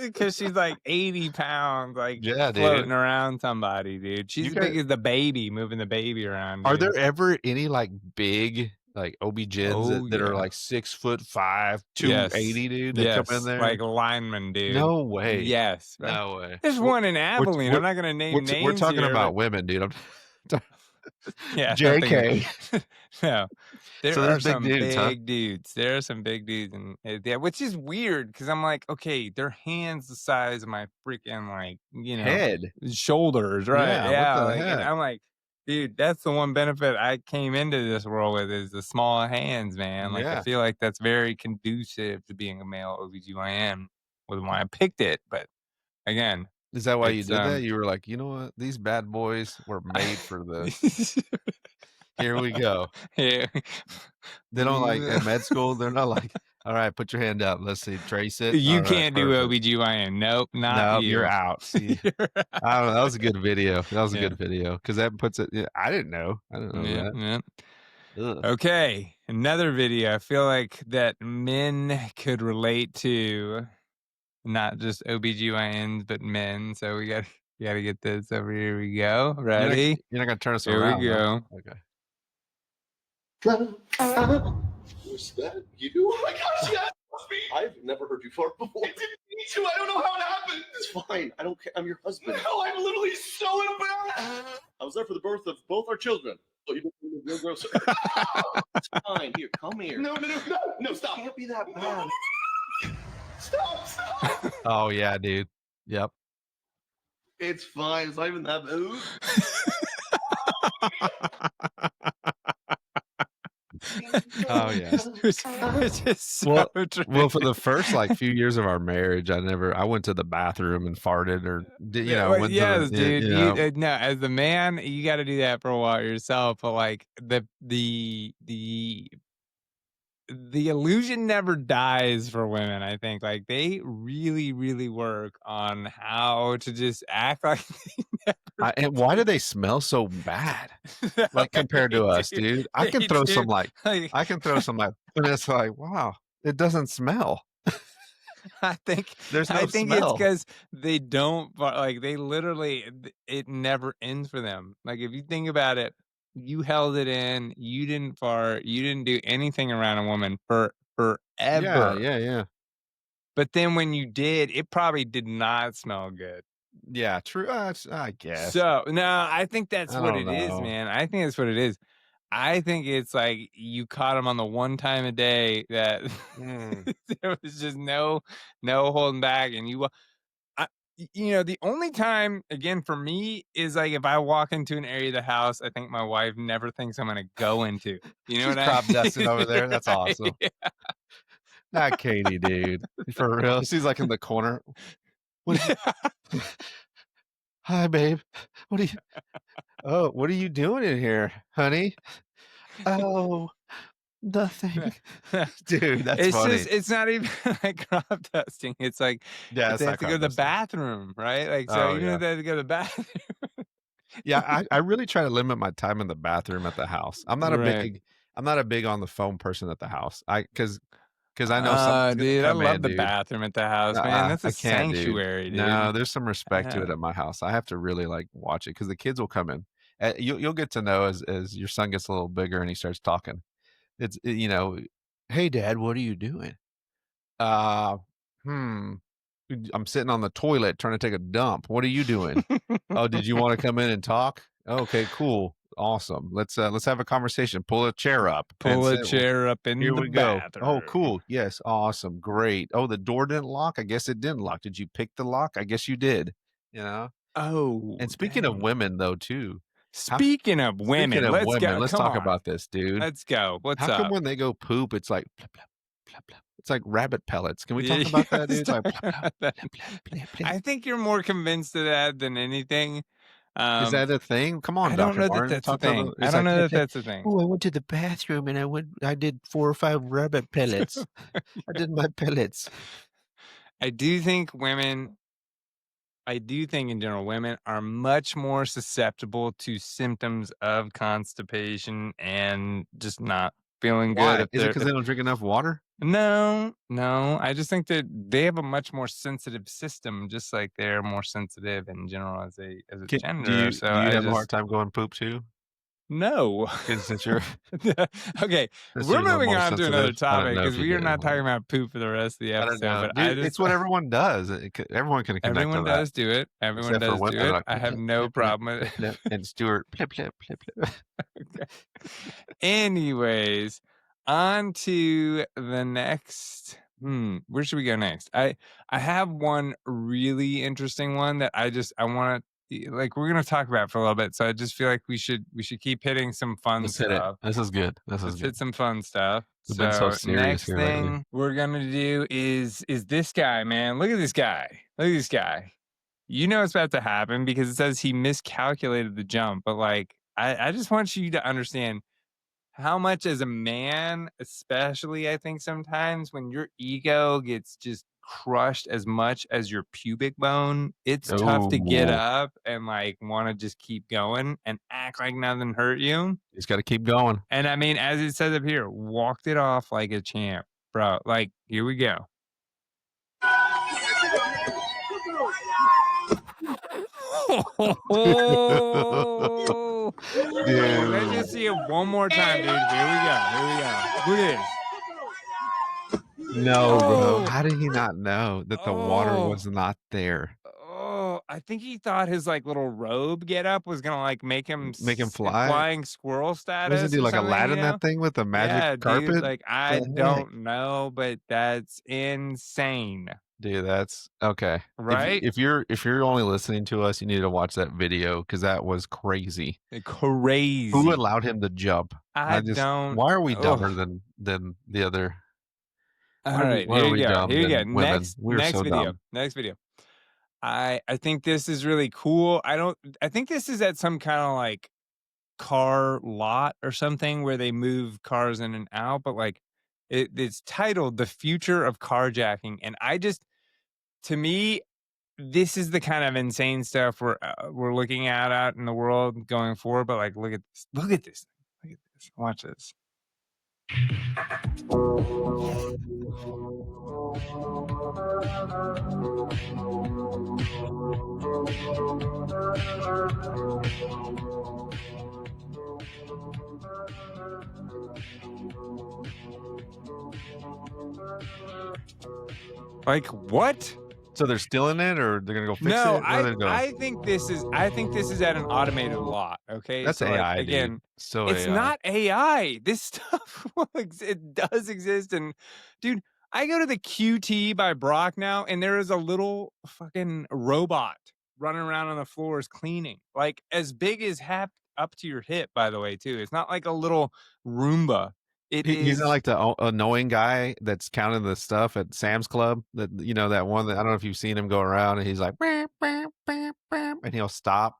because she's like 80 pounds, like yeah, dude. floating around somebody, dude. She's as big as the baby, moving the baby around. Are Dude. there ever any like big like OB-GYNs that are like 6'5", 280, dude, that come in there? Like linemen, dude. No way. Yes. No way. There's one in Abilene. I'm not going to name names. We're talking here, about women, dude. Yeah. JK. No. There So are there's some big dudes, huh? big dudes. There are some big dudes, and yeah, which is weird because I'm like, okay, their hands the size of my freaking head, shoulders, right? Yeah. What the and heck? I'm like, dude, that's the one benefit I came into this world with is the small hands, man. Like I feel like that's very conducive to being a male OBGYN with why I picked it. But again, is that why you did that? You were like, you know what? These bad boys were made for this. Here we go. Yeah. They don't like in med school. They're not like, all right, put your hand up. Let's see, trace it. You can't do OBGYN. Nope, not you. You're out. See, I don't know. That was a good video. That was a good video because that puts it. I didn't know. That. Yeah. Okay, another video. I feel like that men could relate to, not just OBGYNs, but men. So we got to get this over here. We go. Ready? You're not gonna turn us around. Here we go. Huh? Okay. Was that you? Oh my gosh, yeah, me. I've never heard you fart before. It didn't need to. I don't know how it happened. It's fine. I don't care. I'm your husband. No, I'm literally so embarrassed. I was there for the birth of both our children. Oh, you didn't real gross. It's fine. Here, come here. No, stop. It can't be that bad. Stop. Oh yeah, dude. Yep. It's fine. It's not even that bad. Oh yeah. It's just so well, for the first few years of our marriage, I went to the bathroom and farted or yes, dude. No, as the man, you got to do that for a while yourself. But like the illusion never dies for women. I think like they really, really work on how to just act like they never. And why do they smell so bad? Like compared to us, dude. I can throw some and it's like, wow, it doesn't smell. I think there's no smell. It's because they don't they literally it never ends for them. Like if you think about it, you held it in, you didn't fart, you didn't do anything around a woman for forever. Yeah. But then when you did, it probably did not smell good. Yeah, true. I guess. So no, I think that's what it is, man. I think that's what it is. I think it's like you caught him on the one time a day that there was just no holding back, and the only time again for me is like if I walk into an area of the house I think my wife never thinks I'm gonna go into. You know She's what I mean? Crop dusting over there. That's awesome. Yeah. Not Katie, dude. For real. She's like in the corner. Hi, babe. What are you doing in here, honey? Oh, nothing. Dude, that's funny. It's not even like crop dusting. It's like they have to go to the bathroom, right? Like so if they have to go to the bathroom. Yeah, I really try to limit my time in the bathroom at the house. I'm not a big on the phone person at the house. Because I know some dude, I love the bathroom at the house, man. That's a sanctuary, dude. No, there's some respect to it at my house. I have to really watch it because the kids will come in. You'll get to know as your son gets a little bigger and he starts talking. Hey, Dad, what are you doing? I'm sitting on the toilet trying to take a dump. What are you doing? Oh, did you want to come in and talk? Okay, cool. Awesome. Let's have a conversation. Pull a chair up. Pull a chair up in the bathroom. Oh, cool. Yes. Awesome. Great. Oh, the door didn't lock. I guess it didn't lock. Did you pick the lock? I guess you did. Oh. And speaking of women though, too. Speaking of women, let's go. Let's talk about this, dude. Let's go. What's up? How come when they go poop, it's like plop, plop, plop, plop. It's like rabbit pellets. Can we talk about that, dude? It's like plop, plop, plop, plop, plop. I think you're more convinced of that than anything. Is that a thing? Come on, I don't know that that's a thing. I don't know that that's a thing. Oh, I went to the bathroom and I did 4 or 5 rabbit pellets. I did my pellets. I do think in general, women are much more susceptible to symptoms of constipation and just not feeling good Why? if Is it they're because they don't drink enough water? no. I just think that they have a much more sensitive system, just like they're more sensitive in general as a Do gender. you So do you I have a hard just time going poop too? no. Since you're Okay, since we're you're a little moving more on to another sensitive, I don't topic know if because you we are get not it. talking about poop for the rest of the I don't episode. know, But I dude. just It's what everyone does. Everyone can connect to everyone that, does do it. Everyone except for does women. do They're it. like I plip, have plip, no plip, plip, problem with plip, plip, and Stuart plip, plip, plip, plip. it. Anyways, on to the next. Where should we go next? I have one really interesting one that I want to like we're gonna talk about for a little bit. So I just feel like we should keep hitting some fun Let's hit it. stuff. This is good. This is Let's good. hit some fun stuff. We've been so So serious next here lately. thing we're gonna do is this guy, man. Look at this guy. Look at this guy. You know what's about to happen because it says he miscalculated the jump. But like, I just want you to understand how much as a man, especially I think sometimes when your ego gets just crushed as much as your pubic bone, it's tough to get Oh, up and like want to just keep going and act like nothing hurt you. he's got to keep going. And I mean, as it says up here, walked it off like a champ, bro. Like, here we go. Dude. Let's just see it one more time, dude. Here we go. Look at this. No, bro. Oh. How did he not know that the water was not there? Oh, I think he thought his like little robe get up was gonna like make him Fly? flying squirrel What status. does it do? Or Like something, Aladdin, you know? that thing with the magic Yeah, carpet? dude. Like I The heck? don't know, but that's insane, Dude, that's okay. right? If you're only listening to us, you need to watch that video because that was crazy. Crazy. Who allowed him to jump? I don't. Why are we Ugh. dumber than the other? All right, Why are we dumb Here you go. than women? We're so video. dumb. Next video. I think this is really cool. I think this is at some kind of like car lot or something where they move cars in and out, but like it's titled "The Future of Carjacking," and to me, this is the kind of insane stuff we're looking at out in the world going forward. But like, look at this. Watch this. Like what? So they're stealing it, or they're gonna go fix it? No, I think this is at an automated lot. Okay, that's so AI, like, again, dude. So it's AI. not AI. This stuff, it does exist. And dude, I go to the QT by Brock now, and there is a little fucking robot running around on the floors cleaning, like as big as up to your hip. By the way, too, it's not like a little Roomba. He's not like the annoying guy that's counting the stuff at Sam's Club. That that one that I don't know if you've seen him go around and he's like, bam, bam, bam, bam, and he'll stop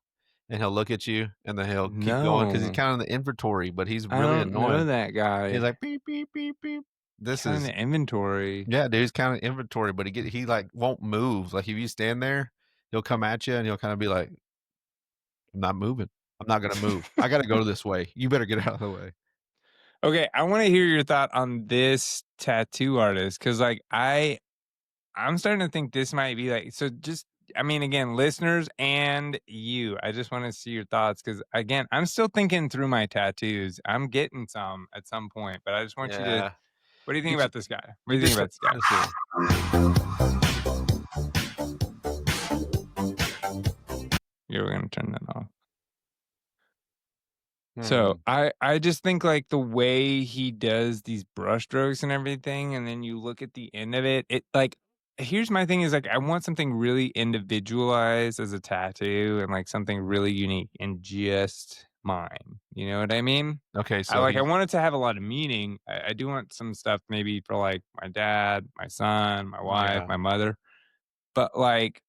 and he'll look at you and then he'll keep going because he's counting the inventory. But he's really I don't annoying. know that guy. He's like beep beep beep beep. This counting is the inventory. Yeah, dude, he's counting inventory, but he like won't move. Like if you stand there, he'll come at you and he'll kind of be like, "I'm not moving. I'm not gonna move. I got to go this way. You better get out of the way." Okay, I want to hear your thought on this tattoo artist because, like, I'm starting to think this might be like so. Just, I mean, again, listeners and you, I just want to see your thoughts because, again, I'm still thinking through my tattoos. I'm getting some at some point, but I just want you to. What do you think about this guy? What do you think about this guy? You're gonna turn that off. So I just think like the way he does these brush strokes and everything, and then you look at the end of it, it like here's my thing is like I want something really individualized as a tattoo and like something really unique and just mine. You know what I mean? Okay, so I want it to have a lot of meaning. I do want some stuff maybe for like my dad, my son, my wife, my mother. But like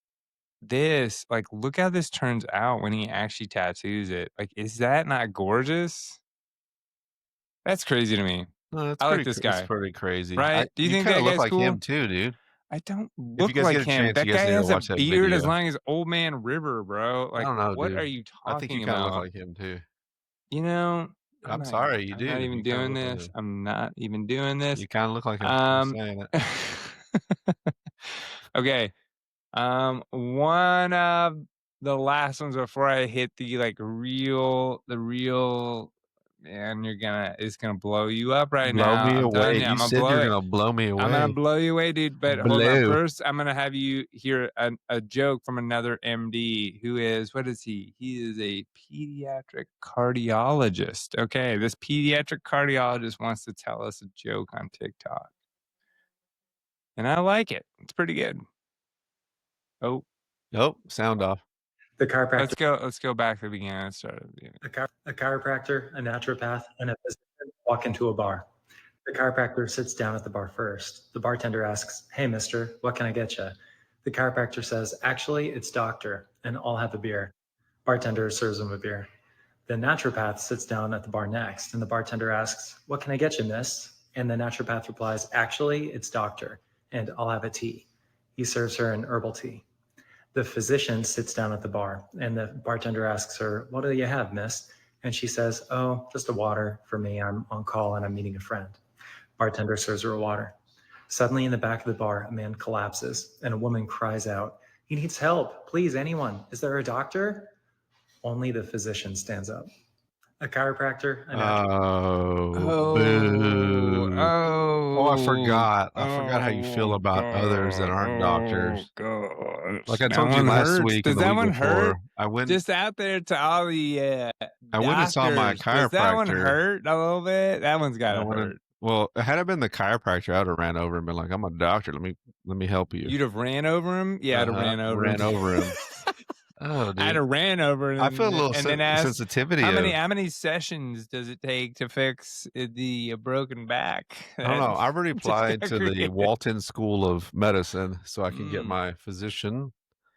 this, like, look how this turns out when he actually tattoos it. Like, is that not gorgeous? That's crazy to me. No, I like this guy. It's pretty crazy, Right? Do you think kinda that look guy's like cool? him too, dude? I don't If you look guys like get a him. chance, That you guys guy need to has a watch that beard as video. long as Old Man River, bro. I Like, don't know, what are dude. you I think you talking kind of look about? like him too. You know, I'm sorry, you I'm not do. even You kind of doing look like this. him. I'm not even doing this. You kind of look like him. I'm saying it. Okay. One of the last ones before I hit the real, man, it's gonna blow you up right Blow now. me I'm telling away. you, You I'm gonna said blow you're it. gonna blow me away. I'm gonna blow you away, dude. But hold on. Blow. First, I'm gonna have you hear a joke from another MD who is, what is he? He is a pediatric cardiologist. Okay, this pediatric cardiologist wants to tell us a joke on TikTok. And I like it. It's pretty good. Oh, Nope. Sound off. The chiropractor. let's go back to the beginning. Let's start at the beginning. A chiropractor, a naturopath, and a physician walk into a bar. The chiropractor sits down at the bar first. The bartender asks, "Hey, mister, what can I get you?" The chiropractor says, "Actually, it's doctor, and I'll have a beer." Bartender serves him a beer. The naturopath sits down at the bar next, and the bartender asks, "What can I get you, miss?" And the naturopath replies, "Actually, it's doctor, and I'll have a tea." He serves her an herbal tea. The physician sits down at the bar, and the bartender asks her, "What do you have, miss?" And she says, "Oh, just a water for me. I'm on call and I'm meeting a friend." Bartender serves her a water. Suddenly in the back of the bar, a man collapses and a woman cries out, "He needs help. Please, anyone. Is there a doctor?" Only the physician stands up. A chiropractor, a naturopath. Boo. Oh, I forgot. I forgot how you feel about others that aren't doctors. Gosh. Like I That told you one last hurts. week Does and the that week one before, hurt? I went Just out there to all the I went and saw my doctors. Does that one chiropractor. hurt a little bit? That one's gotta hurt. Well, had I been the chiropractor, I'd have ran over and been like, "I'm a doctor. Let me help you." You'd have ran over him? Yeah, I'd have ran over him. Oh, dude. I'd have ran over him. I feel a little and then asked, sensitivity. How many sessions does it take to fix the broken back? I don't know. I've already applied to the Walton School of Medicine so I can get my physician.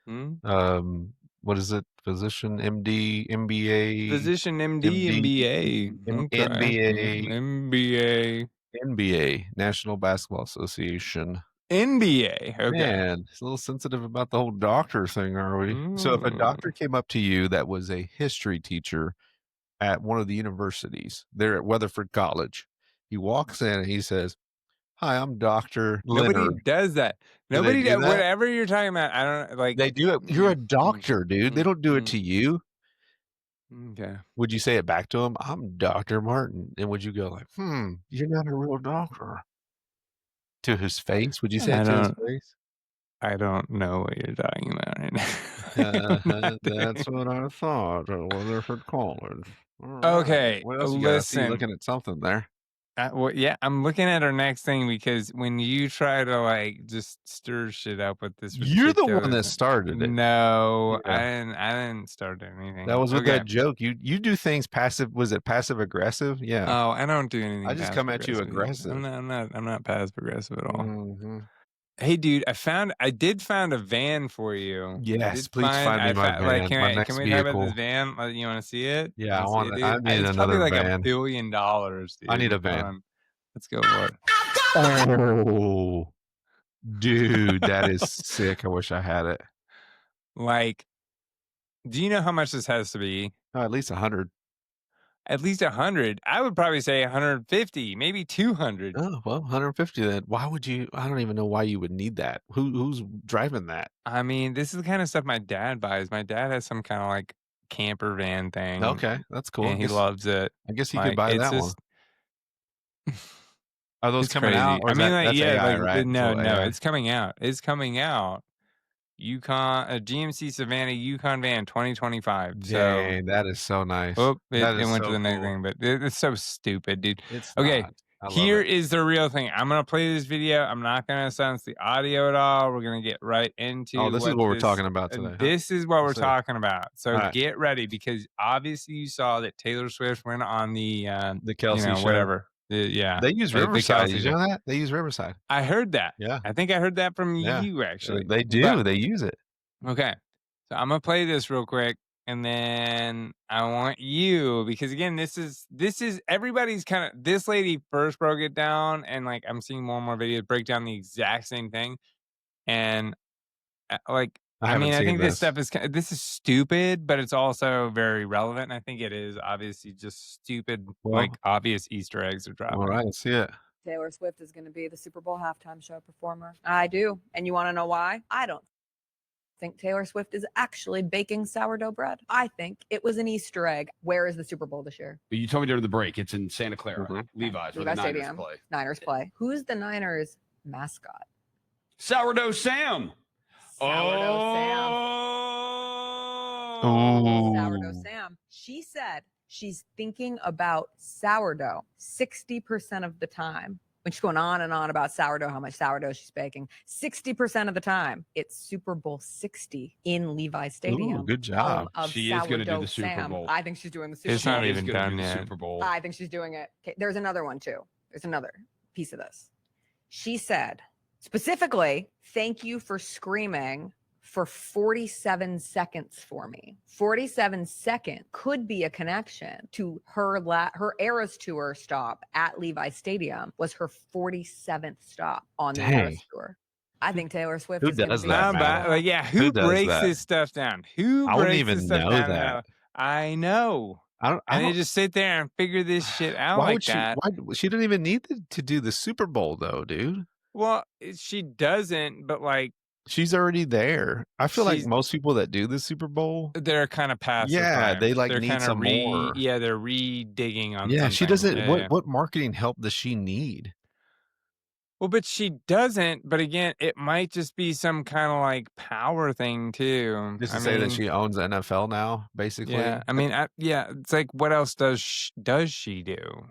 What is it? Physician, MD, MBA. Physician, MD, MBA. Okay. MBA. NBA, National Basketball Association. NBA. Okay. Man, it's a little sensitive about the whole doctor thing, are we? So if a doctor came up to you that was a history teacher at one of the universities, there at Weatherford College, he walks in and he says, "Hi, I'm Dr. Leonard." Nobody does that. Nobody does that. Whatever you're talking about, I don't like. They do it. You're a doctor, dude. They don't do it to you. Okay. Would you say it back to him? "I'm Dr. Martin." And would you go like, "You're not a real doctor"? To his face? Would you say it to his face? I don't know what you're talking about right now. That's what I thought at Weatherford College. Okay, What else you got? I see you listen. looking at something there. Well, yeah, I'm looking at our next thing because when you try to like just stir shit up with this, You're the one that started it. No, Yeah. I didn't start anything. That was with that joke. You do things passive. Was it passive aggressive? Yeah. Oh, I don't do anything. I just come at you aggressive. I'm not passive aggressive at all. Mm-hmm. Hey, dude, I did find a van for you. Yes, please find me my van. Like, my next can we vehicle. talk about this van? You want to see it? Yeah, I want it. I need It's another probably like van. $1 billion, dude. I need a van. Let's go for it. Oh, dude, that is sick. I wish I had it. Like, do you know how much this has to be? Oh, at least 100. At least 100. I would probably say 150, maybe 200. Oh, well, 150 then. Why would you? I don't even know why you would need that. Who's driving that? I mean, this is the kind of stuff my dad buys. My dad has some kind of like camper van thing. Okay, that's cool. And he loves it. I guess he could buy that one. Are those coming crazy. out? Or that's AI, right? No, it's coming out. It's coming out. GMC Savannah Yukon van 2025. Dang, that is so nice. Oh, it went so to the next cool. thing, but it's so stupid, dude. It's okay. Not. Here is the real thing. I'm gonna play this video. I'm not gonna silence the audio at all. We're gonna get right into. Oh, this is what we're talking about today. This is what we're talking about. So get ready because obviously you saw that Taylor Swift went on the Kelsey show. Whatever. Yeah, they use Riverside. Did you know that? They use Riverside. I heard that. Yeah, I think I heard that from you actually. They do. They use it. Okay, so I'm gonna play this real quick. And then I want you, because again, this is everybody's kind of, this lady first broke it down, and like I'm seeing more and more videos break down the exact same thing. And like, I mean, I haven't think seen this stuff this is stupid, but it's also very relevant. And I think it is obviously just stupid, like Well, obvious Easter eggs are dropping. all right, let's see it. Taylor Swift is going to be the Super Bowl halftime show performer. I do. And you want to know why? I don't think Taylor Swift is actually baking sourdough bread. I think it was an Easter egg. Where is the Super Bowl this year? You told me during the break. It's in Santa Clara, Mm-hmm. Levi's, where Levi's the Niners Stadium. play. Niners play. Who's the Niners mascot? Sourdough Sam. Sourdough Sam. Oh. Sourdough Sam. She said she's thinking about sourdough 60% of the time. When she's going on and on about sourdough, how much sourdough she's baking, 60% of the time, it's Super Bowl 60 in Levi's Stadium. Ooh, good job. She is going to do the Super Bowl. I think she's doing the Super Bowl. It's not even gonna done do the yet. Super Bowl. I think she's doing it. Okay, there's another one too. There's another piece of this. She said, specifically, thank you for screaming for 47 seconds for me. 47 seconds could be a connection to her Eras Tour stop at Levi's Stadium was her 47th stop on the Eras Tour. I think Taylor Swift Who is going does to be that, But, like, yeah, who does breaks that? this stuff down? Who I wouldn't breaks even this stuff know down? that. I know. I And they don't. just sit there and figure this shit out Why like would she? that. Why she didn't even need to do the Super Bowl though, dude. Well, she doesn't, but like She's already there. I feel like She's- most people that do the Super Bowl, they're kind of past the yeah, time. they like They're need kinda some more. Yeah, they're re-digging on Yeah, something. she doesn't. Yeah. What marketing help does she need? Well, but she doesn't. But again, it might just be some kind of like power thing too. Just to say that she owns the NFL now, basically. Yeah, I mean, yeah, it's like, what else does she do?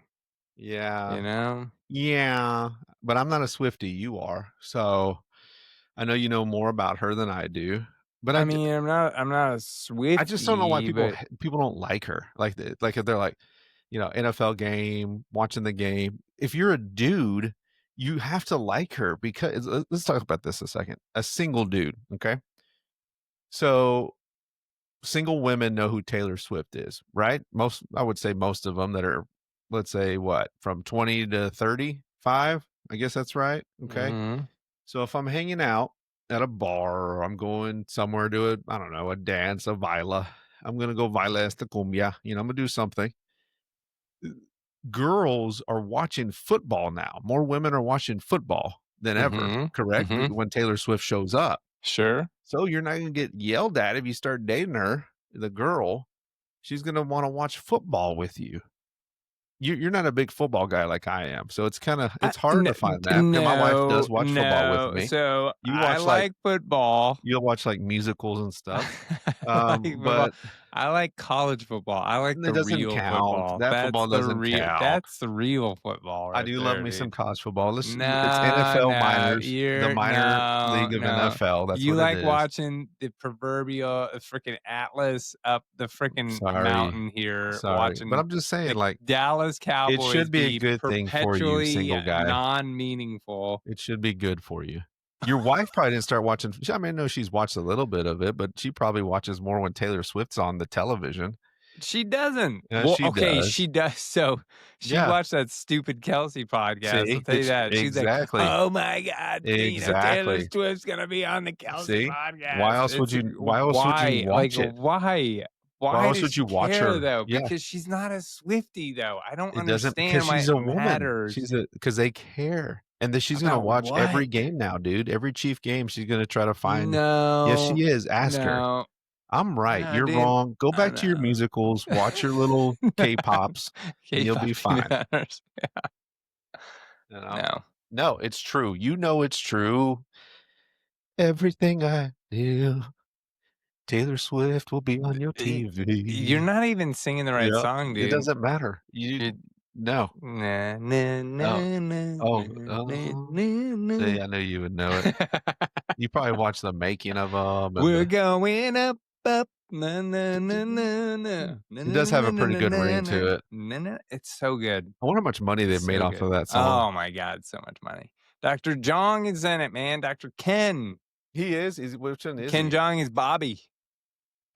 Yeah. You know? Yeah, but I'm not a Swiftie. You are, so I know you know more about her than I do. But I mean, I'm not a Swiftie. I just don't know why people but people don't like her. Like if they're like, NFL game, watching the game. If you're a dude, you have to like her because let's talk about this a second. A single dude, okay? So single women know who Taylor Swift is, right? I would say most of them that are, let's say, what, from 20 to 35. I guess that's right. Okay. Mhm. So if I'm hanging out at a bar or I'm going somewhere to a dance, a baila, I'm going to go baila esta cumbia, I'm going to do something. Girls are watching football now. More women are watching football than ever, Mhm. correct? Mhm. When Taylor Swift shows up. Sure. So you're not going to get yelled at if you start dating her, the girl. She's going to want to watch football with you. You're not a big football guy like I am, so it's hard to find that. No, my wife does watch football with me. So You I watch, like football. You'll watch like musicals and stuff. I like football. But I like college football. I like It the doesn't real count. football. That That's football the doesn't count. That's the real football. Right I do there, love me dude. some college football. It's No, NFL no, minors, you're- the minor league of no. NFL. That's You what like it is. watching the proverbial freaking Atlas up the freaking Sorry. mountain here, Sorry, watching. but I'm just saying, the like, Dallas Cowboys should be a good thing for you, perpetually single guy. non-meaningful. It should be good for you. Your wife probably didn't start watching. I mean, I know she's watched a little bit of it, but she probably watches more when Taylor Swift's on the television. She doesn't. Yeah, Well, she okay, does. she does. So she Yeah. watched that stupid Kelsey podcast. See? I'll tell you that. She's Exactly. like, "Oh my God, Taylor Exactly. Swift's gonna be on the Kelsey See? podcast." Why else would you watch it? Why? Why else does would she you watch care, her? though? Yeah. Because she's not a Swiftie, though. I don't It doesn't, understand because why she's it a woman. matters. Because they care. And then she's going to About watch every what? game now, dude. Every Chief game, she's going to try to find. No. Yes, she is. Ask her. No. I'm right. No, You're dude. wrong. Go back to your know. musicals. Watch your little K-pops. and you'll be fine. Matters. No. No. No, it's true. You know it's true. Everything I do, Taylor Swift will be on your TV. You're not even singing the right Yeah, song, dude. It doesn't matter. No. Nah, nah, nah, nah, Oh, nah, oh. nah, nah. See, I knew you would know it. You probably watched the making of them. We're going up, up. Na, na, na, na, na. It does have a pretty good ring to it. Na, na. It's so good. I wonder how much money they've So made off good. of that song. Oh my God, so much money. Dr. Jong is in it, man. Dr. Ken. He is. Which one is Ken he? Jong is Bobby.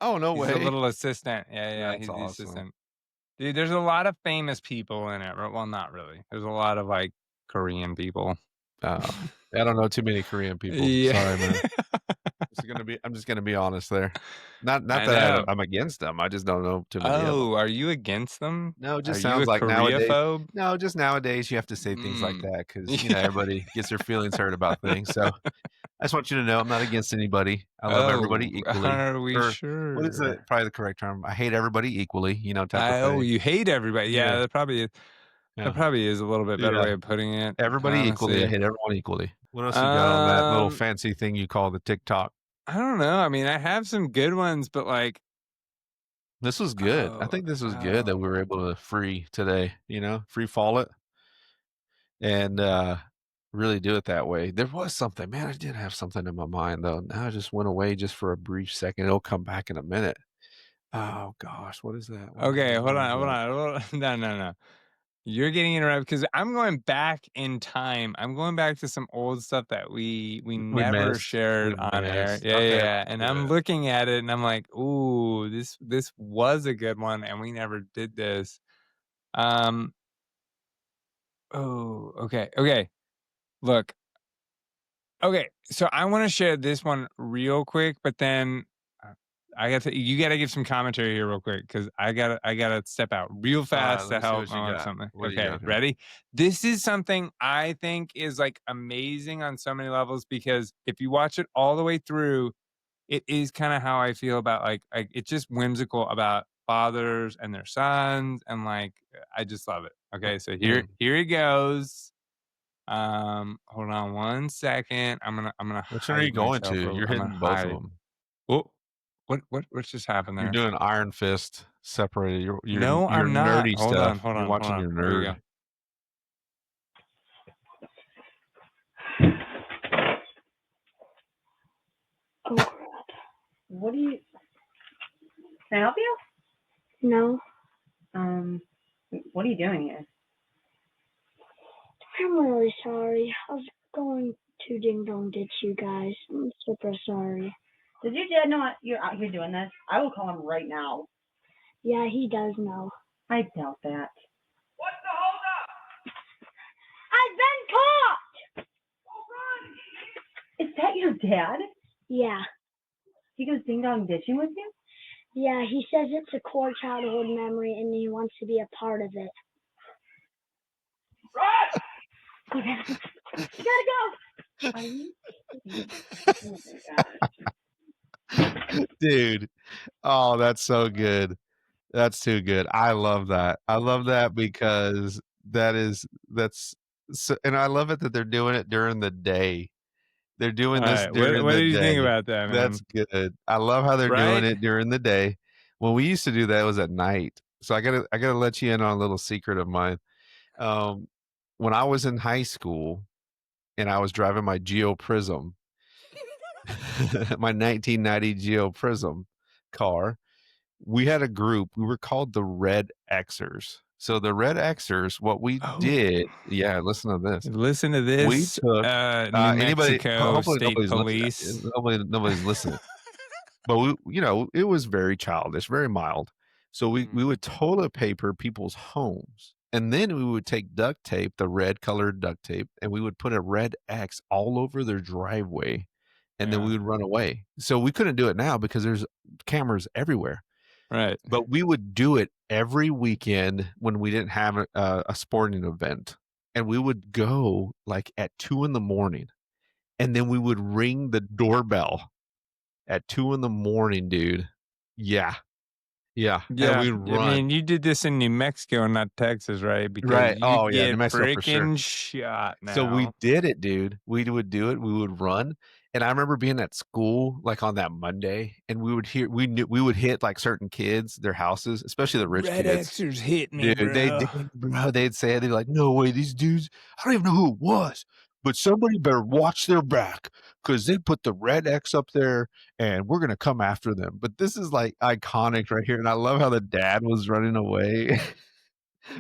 Oh, no He's way. a little assistant. Yeah, That's he's the awesome. assistant. Dude, there's a lot of famous people in it. Well, not really. There's a lot of like Korean people. Oh. I don't know too many Korean people. Yeah. Sorry, man. I'm just gonna be honest there. Not I that know. I'm against them. I just don't know too many of them. Oh, are you against them? No, it Are just you a sounds like nowadays. Koreaphobe? No, just nowadays you have to say things like that because Yeah. everybody gets their feelings hurt about things. So I just want you to know I'm not against anybody. I love everybody Oh, equally. are we Or sure? what is probably the correct term? I hate everybody equally. Type of Oh, thing. you hate everybody. Yeah, Yeah. that probably is a little bit better Yeah. way of putting it. Everybody equally. I Honestly. hate everyone equally. What else you got on that little fancy thing you call the TikTok? I don't know. I mean, I have some good ones, but like this was good. I think this was good that we were able to free today, free fall it and really do it that way. There was something, man, I did have something in my mind though. Now I just went away just for a brief second. It'll come back in a minute. Oh gosh, what is that? Okay, hold on. No. You're getting interrupted because I'm going back in time. I'm going back to some old stuff that we never missed. shared We on air. missed. Yeah, Okay, yeah. And I'm looking at it and I'm like, ooh, this was a good one, and we never did this. Oh, okay. Look. Okay, so I want to share this one real quick, but then you got to give some commentary here real quick because I gotta step out real fast to help on something. Okay, ready? This is something I think is like amazing on so many levels because if you watch it all the way through, it is kind of how I feel about like it's just whimsical about fathers and their sons, and like I just love it. Okay, so here it goes. Hold on one second. I'm gonna which one are you going to? You're hitting both of them. Oh, what's just happened there? You're doing Iron Fist separated. You're I'm not. nerdy Hold stuff. on. You're watching your Here we nerd. go. Oh crap. What do you? Can I help you? No. What are you doing here? I'm really sorry. I was going to ding dong ditch you guys. I'm super sorry. Did your dad know you're out here doing this? I will call him right now. Yeah, he does know. I doubt that. What's the hold up? I've been caught! Oh, run! Is that your dad? Yeah. He goes ding dong ditching with you? Yeah, he says it's a core childhood memory and he wants to be a part of it. Run! Okay. You gotta go! Oh my gosh. Dude. Oh, that's so good. That's too good. I love that. I love that because that's so, and I love it that they're doing it during the day. They're doing this during what the do you day. think about that, man? That's good. I love how they're doing it during the day. When we used to do that, it was at night. So I gotta let you in on a little secret of mine. When I was in high school and I was driving my Geo Prism, my 1990 Geo Prism car, we had a group. We were called the Red Xers. So the Red Xers, what we did, listen to this. Listen to this. We took New Mexico State Police. Nobody's listening. But it was very childish, very mild. So we would toilet paper people's homes, and then we would take duct tape, the red colored duct tape, and we would put a red X all over their driveway, and then we would run away. So we couldn't do it now because there's cameras everywhere. Right. But we would do it every weekend when we didn't have a sporting event, and we would go like at 2 a.m, and then we would ring the doorbell at 2 a.m, dude. Yeah. And we run. I mean, you did this in New Mexico, not Texas, right? Because right. Oh New Mexico for sure. Shot now. So we did it, dude. We would do it. We would run. And I remember being at school like on that Monday, and we would hit like certain kids, their houses, especially the rich Red kids. Xers hit me, Dude, bro. They'd say it. They'd be like, no way, these dudes, I don't even know who it was, but somebody better watch their back because they put the red X up there and we're going to come after them. But this is like iconic right here. And I love how the dad was running away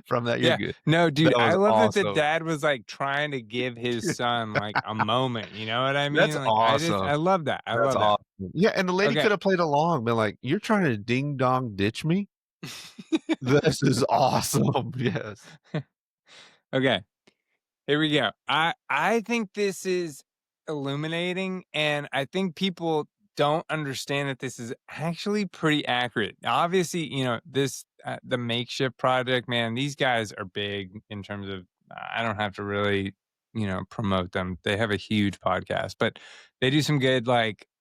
from that. You're good. No, dude, I love awesome. that the dad was like trying to give his son like a moment. You know what I mean? That's like, awesome. I love that. I love awesome. that. Yeah, and the lady could have played along, been like, you're trying to ding dong ditch me? This is awesome. Yes. Okay. Here we go. I think this is illuminating, and I think people don't understand that this is actually pretty accurate. Obviously, this the makeshift project, man, these guys are big in terms of I don't have to really, promote them. They have a huge podcast, but they do some good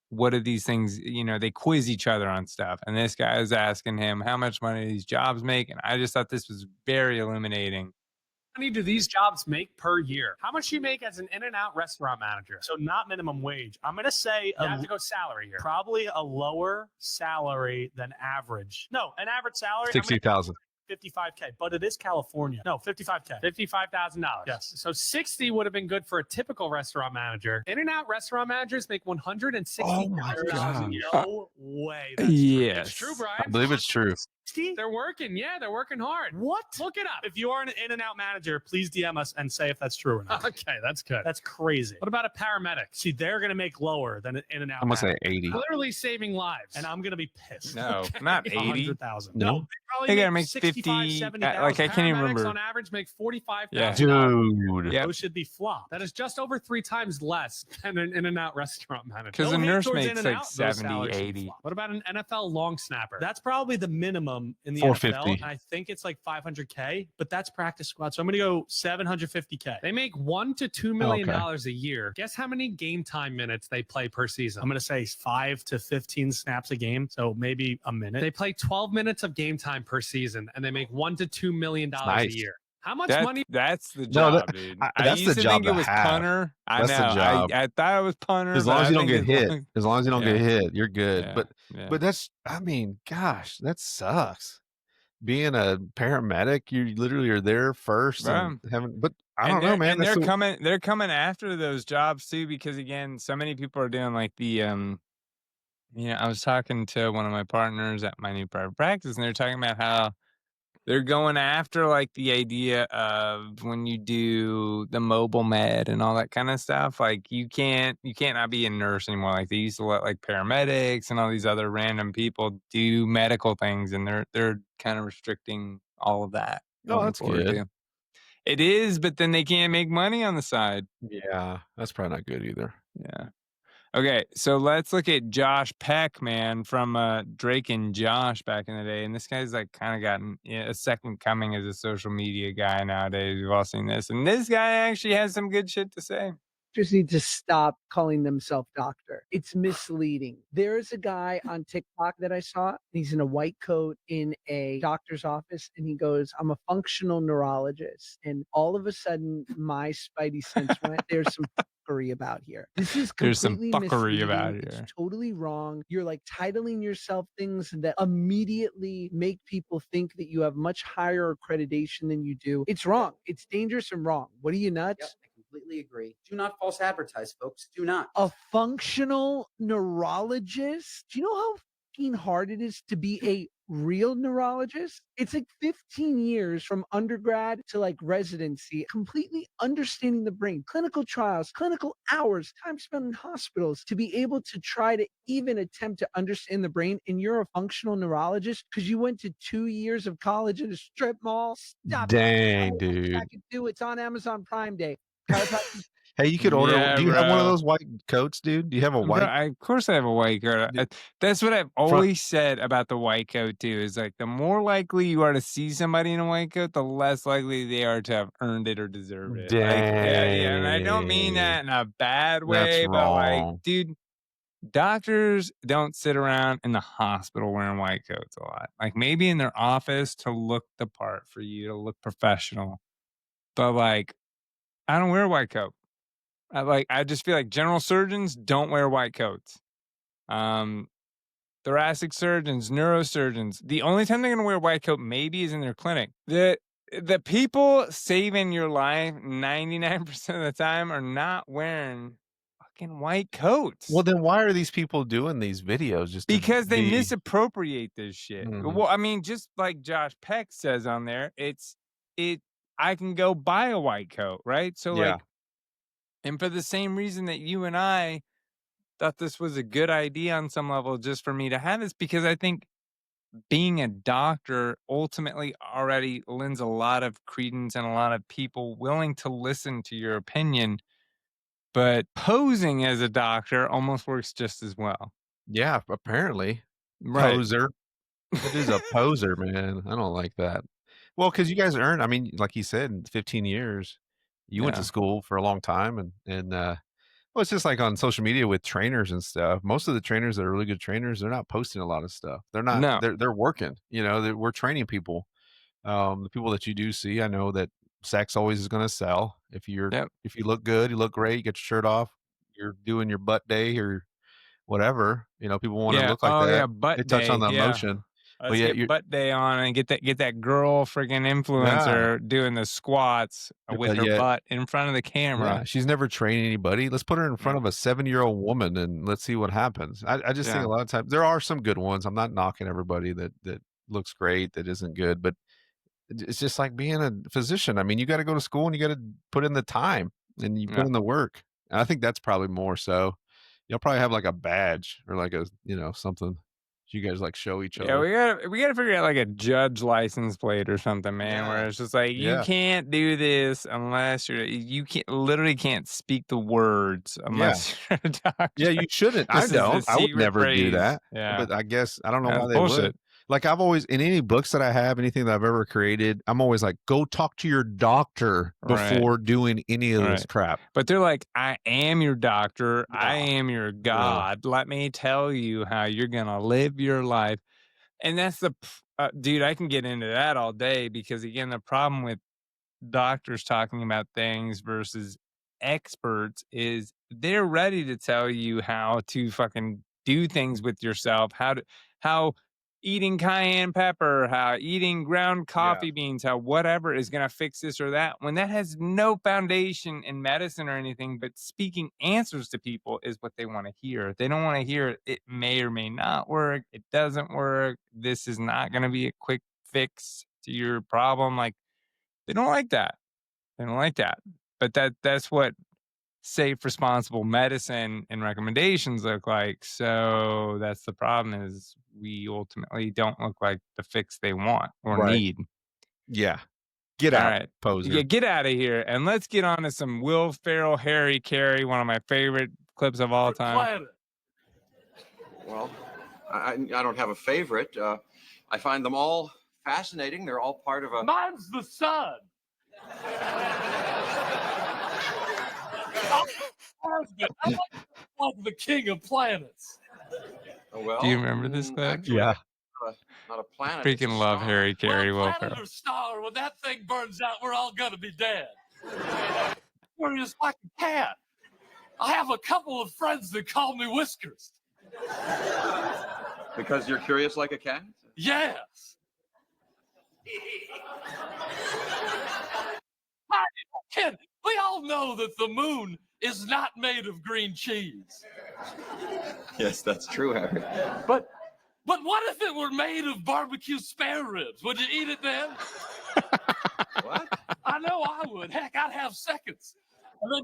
what are these things, they quiz each other on stuff. And this guy is asking him how much money these jobs make, and I just thought this was very illuminating. How many do these jobs make per year? How much do you make as an In-N-Out restaurant manager? So not minimum wage. I'm going to say you have to go salary here. Probably a lower salary than average. No, an average salary. 60,000. 55K, but it is California. No, 55K. $55,000. Yes. So 60 would have been good for a typical restaurant manager. In-N-Out restaurant managers make $160,000 a year. No way. That's yes. True. It's true, Brian. I believe it's true. They're working. Yeah, they're working hard. What? Look it up. If you are an In-N-Out manager, please DM us and say if that's true or not. Okay, that's good. That's crazy. What about a paramedic? See, they're going to make lower than an In-N-Out I'm going to say manager. 80. Literally saving lives. And I'm going to be pissed. No, not 80. 100,000. No. They gotta make 65, 50. 70,000. I can't even Paramedics remember. on average make 45,000. Yeah. Dude. Yep. Those should be flop. That is just over 3 times less than an In-N-Out restaurant manager. Because No a hate nurse towards makes In-N-Out, like those 70, salaries should 80. flop. What about an NFL long snapper? That's probably the minimum in the 450. NFL. And I think it's like 500K, but that's practice squad. So I'm going to go 750K. They make $1 to $2 million a year. Guess how many game time minutes they play per season? I'm going to say 5 to 15 snaps a game. So maybe a minute. They play 12 minutes of game time per season, and they make $1 to $2 million a year. How much money? That's the job, dude. That's I used the to job think to it was have. punter. I That's know. the job. I thought it was punter. As long as you don't get hit. Long... As long as you don't get hit, you're good. Yeah. But that's, I mean, gosh, that sucks. Being a paramedic, you literally are there first and having, but I don't know, man. And they're coming after those jobs too, because again, so many people are doing like the I was talking to one of my partners at my new private practice, and they're talking about how they're going after like the idea of when you do the mobile med and all that kind of stuff. Like you can't not be a nurse anymore. Like they used to let like paramedics and all these other random people do medical things, and they're kind of restricting all of that. Oh, that's good. Too. It is, but then they can't make money on the side. Yeah, that's probably not good either. Yeah. Okay, so let's look at Josh Peck, man, from Drake and Josh back in the day. And this guy's like kind of gotten a second coming as a social media guy nowadays. We've all seen this. And this guy actually has some good shit to say. Just need to stop calling themselves doctor. It's misleading. There's a guy on TikTok that I saw. He's in a white coat in a doctor's office, and he goes, "I'm a functional neurologist." And all of a sudden, my spidey sense went, "There's some fuckery about here. This is completely misleading. It's totally wrong. You're like titling yourself things that immediately make people think that you have much higher accreditation than you do. It's wrong. It's dangerous and wrong. What are you, nuts?" Yep. Completely agree. Do not false advertise, folks. Do not. A functional neurologist? Do you know how fucking hard it is to be a real neurologist? It's like 15 years from undergrad to like residency, completely understanding the brain, clinical trials, clinical hours, time spent in hospitals to be able to try to even attempt to understand the brain. And you're a functional neurologist because you went to 2 years of college in a strip mall. Stop. Dang, dude. I can do it. It's on Amazon Prime Day. Hey, you could order. Do you have one of those white coats, dude? Do you have a white? Of course, I have a white coat. That's what I've always said about the white coat too. Is like the more likely you are to see somebody in a white coat, the less likely they are to have earned it or deserved it. Dang. Yeah, and I don't mean that in a bad way, That's but wrong. like, dude, doctors don't sit around in the hospital wearing white coats a lot. Like maybe in their office to look the part for you, to look professional, but like. I don't wear a white coat. I just feel like general surgeons don't wear white coats. Thoracic surgeons, neurosurgeons, the only time they're going to wear a white coat maybe is in their clinic. The people saving your life 99% of the time are not wearing fucking white coats. Well, then why are these people doing these videos? Just because they misappropriate this shit. Mhm. Well, I mean, just like Josh Peck says on there, I can go buy a white coat, right? So like, and for the same reason that you and I thought this was a good idea on some level, just for me to have this, because I think being a doctor ultimately already lends a lot of credence and a lot of people willing to listen to your opinion. But posing as a doctor almost works just as well. Yeah, apparently. Right. Poser. It is a poser, man. I don't like that. Well, because you guys earned, I mean, like you said, in 15 years, you went to school for a long time, and well, it's just like on social media with trainers and stuff. Most of the trainers that are really good trainers, they're not posting a lot of stuff. They're not. No. They're working. You know, we're training people. The people that you do see, I know that sex always is going to sell. If you look good, you look great, you get your shirt off, you're doing your butt day or whatever. You know, people want to look like that. Yeah, butt they touch day. on the emotion. Let's get butt day on and get that girl freaking influencer doing the squats with her butt in front of the camera. Yeah, she's never trained anybody. Let's put her in front of a 7-year-old woman and let's see what happens. I just think a lot of times there are some good ones. I'm not knocking everybody that looks great, that isn't good, but it's just like being a physician. I mean, you got to go to school and you got to put in the time and you put in the work. And I think that's probably more so. You'll probably have like a badge or like a, something. You guys like show each other. Yeah, we gotta figure out like a judge license plate or something, man. Where it's just like you can't do this unless you literally can't speak the words unless you're a doctor. Yeah, you shouldn't. I don't. I would never do that. Yeah, but I guess I don't know why they would. Like I've always, in any books that I have, anything that I've ever created, I'm always like, go talk to your doctor before doing any of this crap. But they're like, I am your doctor. No. I am your God. No. Let me tell you how you're going to live your life. And that's dude, I can get into that all day because again, the problem with doctors talking about things versus experts is they're ready to tell you how to fucking do things with yourself, how eating cayenne pepper, how eating ground coffee beans, how whatever is going to fix this or that, when that has no foundation in medicine or anything, but speaking answers to people is what they want to hear. They don't want to hear it may or may not work. It doesn't work. This is not going to be a quick fix to your problem. Like, they don't like that. They don't like that. But that's what safe, responsible medicine and recommendations look like. So that's the problem, is we ultimately don't look like the fix they want or need. Yeah. Get out, poser. Yeah, get out of here. And let's get on to some Will Ferrell, Harry Carey, one of my favorite clips of all time. Well, I don't have a favorite. I find them all fascinating. They're all part of a... Mine's the sun. I'm like the king of planets. Oh, well, do you remember this clip? Actually, not a planet. Freaking love Harry Carey. Will Ferrell. Planet or star, when that thing burns out, we're all gonna be dead. Curious like a cat. I have a couple of friends that call me Whiskers. Because you're curious like a cat? Yes. Kid, we all know that the moon is not made of green cheese. Yes, that's true, Harry. But what if it were made of barbecue spare ribs? Would you eat it then? What? I know I would. Heck, I'd have seconds. And then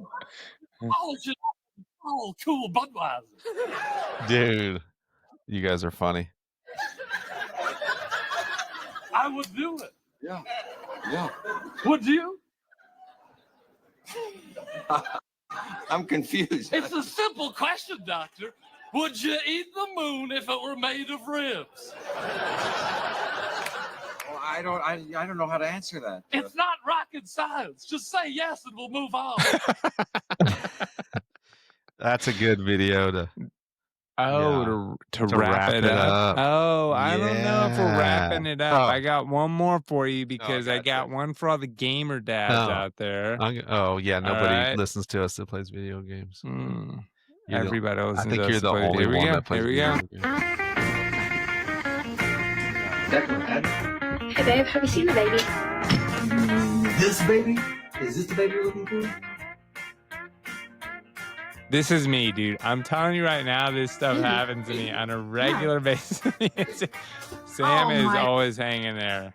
polish it up all cool Budweiser. Dude, you guys are funny. I would do it. Yeah. Would you? I'm confused. It's a simple question, Doctor. Would you eat the moon if it were made of ribs? Well, I don't know how to answer that. It's not rocket science. Just say yes and we'll move on. That's a good video to wrap it up. Oh, I don't know if we're wrapping it up. I got one more for you because I got one for all the gamer dads out there. Nobody listens to us that plays video games. Everybody listens to us. I think you're the only one that plays video games. Hey babe, have you seen the baby? This baby? Is this the baby you're looking for? This is me, dude. I'm telling you right now, this stuff happens to me on a regular basis. Sam is always hanging there.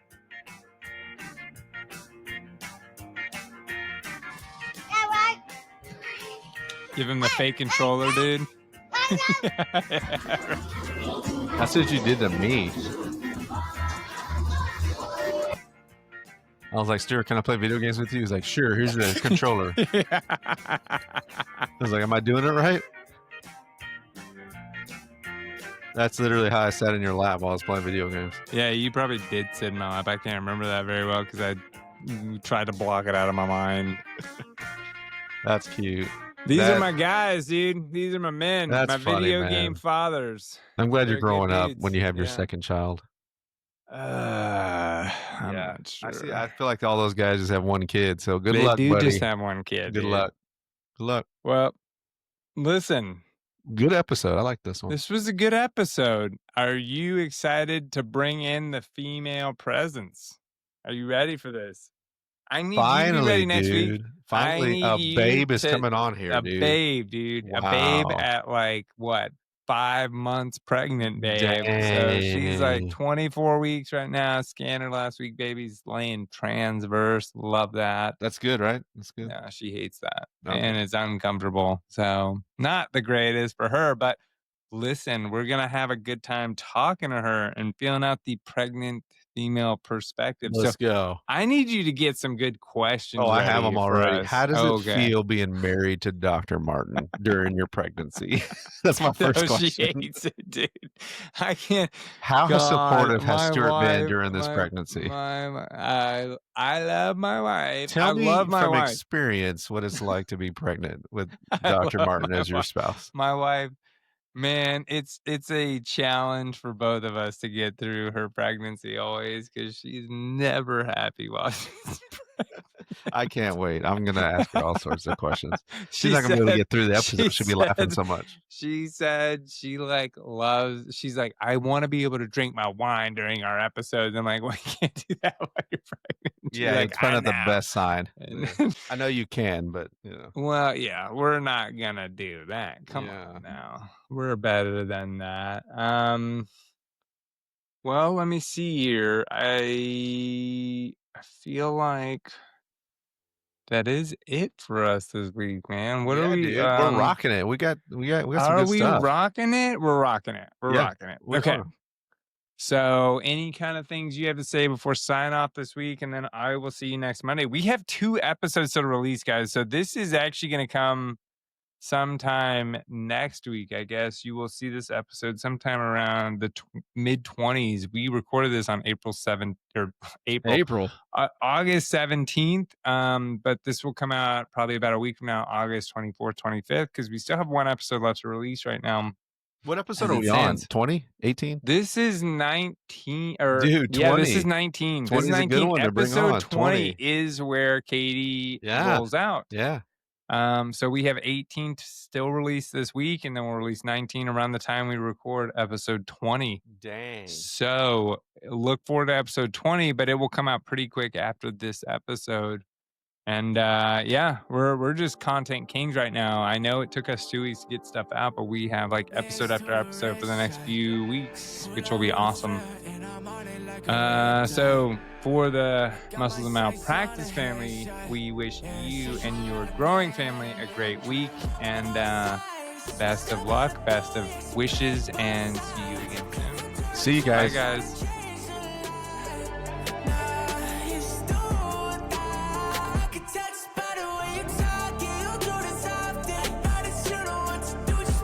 Give him the fake controller, dude. That's what you did to me. I was like, Stuart, can I play video games with you? He's like, sure, here's the controller. I was like, am I doing it right? That's literally how I sat in your lap while I was playing video games. Yeah, you probably did sit in my lap. I can't remember that very well because I tried to block it out of my mind. That's cute. These are my guys, dude. These are my men. That's my funny, video man. game fathers. I'm glad They're you're growing good up dudes. when you have your Yeah. second child. I'm not sure. I feel like all those guys just have one kid. So good They luck, do buddy. just have one kid. Good dude. luck. Good luck. Well, listen. Good episode. I like this one. This was a good episode. Are you excited to bring in the female presence? Are you ready for this? I need you to be ready next week. Finally, a babe is coming on here, a dude. A babe, dude. Wow. A babe at like, what, 5 months pregnant, babe. So she's like Dang. 24 weeks right now. Scanned her last week. Baby's laying transverse. Love that. That's good, right? That's good. No, she hates that. Okay. And it's uncomfortable. So not the greatest for her, but listen, we're going to have a good time talking to her and feeling out the pregnant female perspective. Let's so go. I need you to get some good questions. Oh, I have ready them for already. us. How does it Okay. feel being married to Dr. Martin during your pregnancy? That's my first No, question. she hates it, dude. I can't. How God, supportive has my Stuart been wife- during this my- pregnancy? I love my wife. Tell I me love my from wife. experience what it's like to be pregnant with I Dr. love Martin my as your wife. spouse. My wife, man, it's a challenge for both of us to get through her pregnancy always because she's never happy while she's pregnant. I can't wait. I'm going to ask her all sorts of questions. She's She not going to be able to said- get through the episode. She'll be laughing said- so much. She said she she's like, I want to be able to drink my wine during our episodes. I'm like, well, you can't do that while you're pregnant. She's Yeah, like, it's probably "I not the know." best sign. And- I know you can, but you know. Well, yeah, we're not gonna do that. Come Yeah. on now. We're better than that. Well, let me see here. I feel like that is it for us this week, man. What Yeah, are we dude, we're rocking it. We got some Are good we stuff. rocking it? We're rocking it. We're Yeah, rocking it. we Okay. are. So, any kind of things you have to say before sign off this week, and then I will see you next Monday. We have 2 episodes to release, guys. So this is actually going to come sometime next week. I guess you will see this episode sometime around the mid-20s. We recorded this on April 7th or August 17th. But this will come out probably about a week from now, August 24th, 25th, because we still have 1 episode left to release right now. What episode As are it we on? stands. 20? 18? This is 19 or Dude, yeah, this 20. is 19. This 20 is is a good 19. one to bring Episode on, 20 20. is where Katie Yeah. rolls out. Yeah. So we have 18 to still release this week, and then we'll release 19 around the time we record episode 20. Dang. So look forward to episode 20, but it will come out pretty quick after this episode. And yeah, we're just content kings right now. I know it took us 2 weeks to get stuff out, but we have like episode after episode for the next few weeks, which will be awesome. So for the Muscles and Malpractice family, we wish you and your growing family a great week, and best of luck, best of wishes, and see you again soon. See you guys. Bye, guys.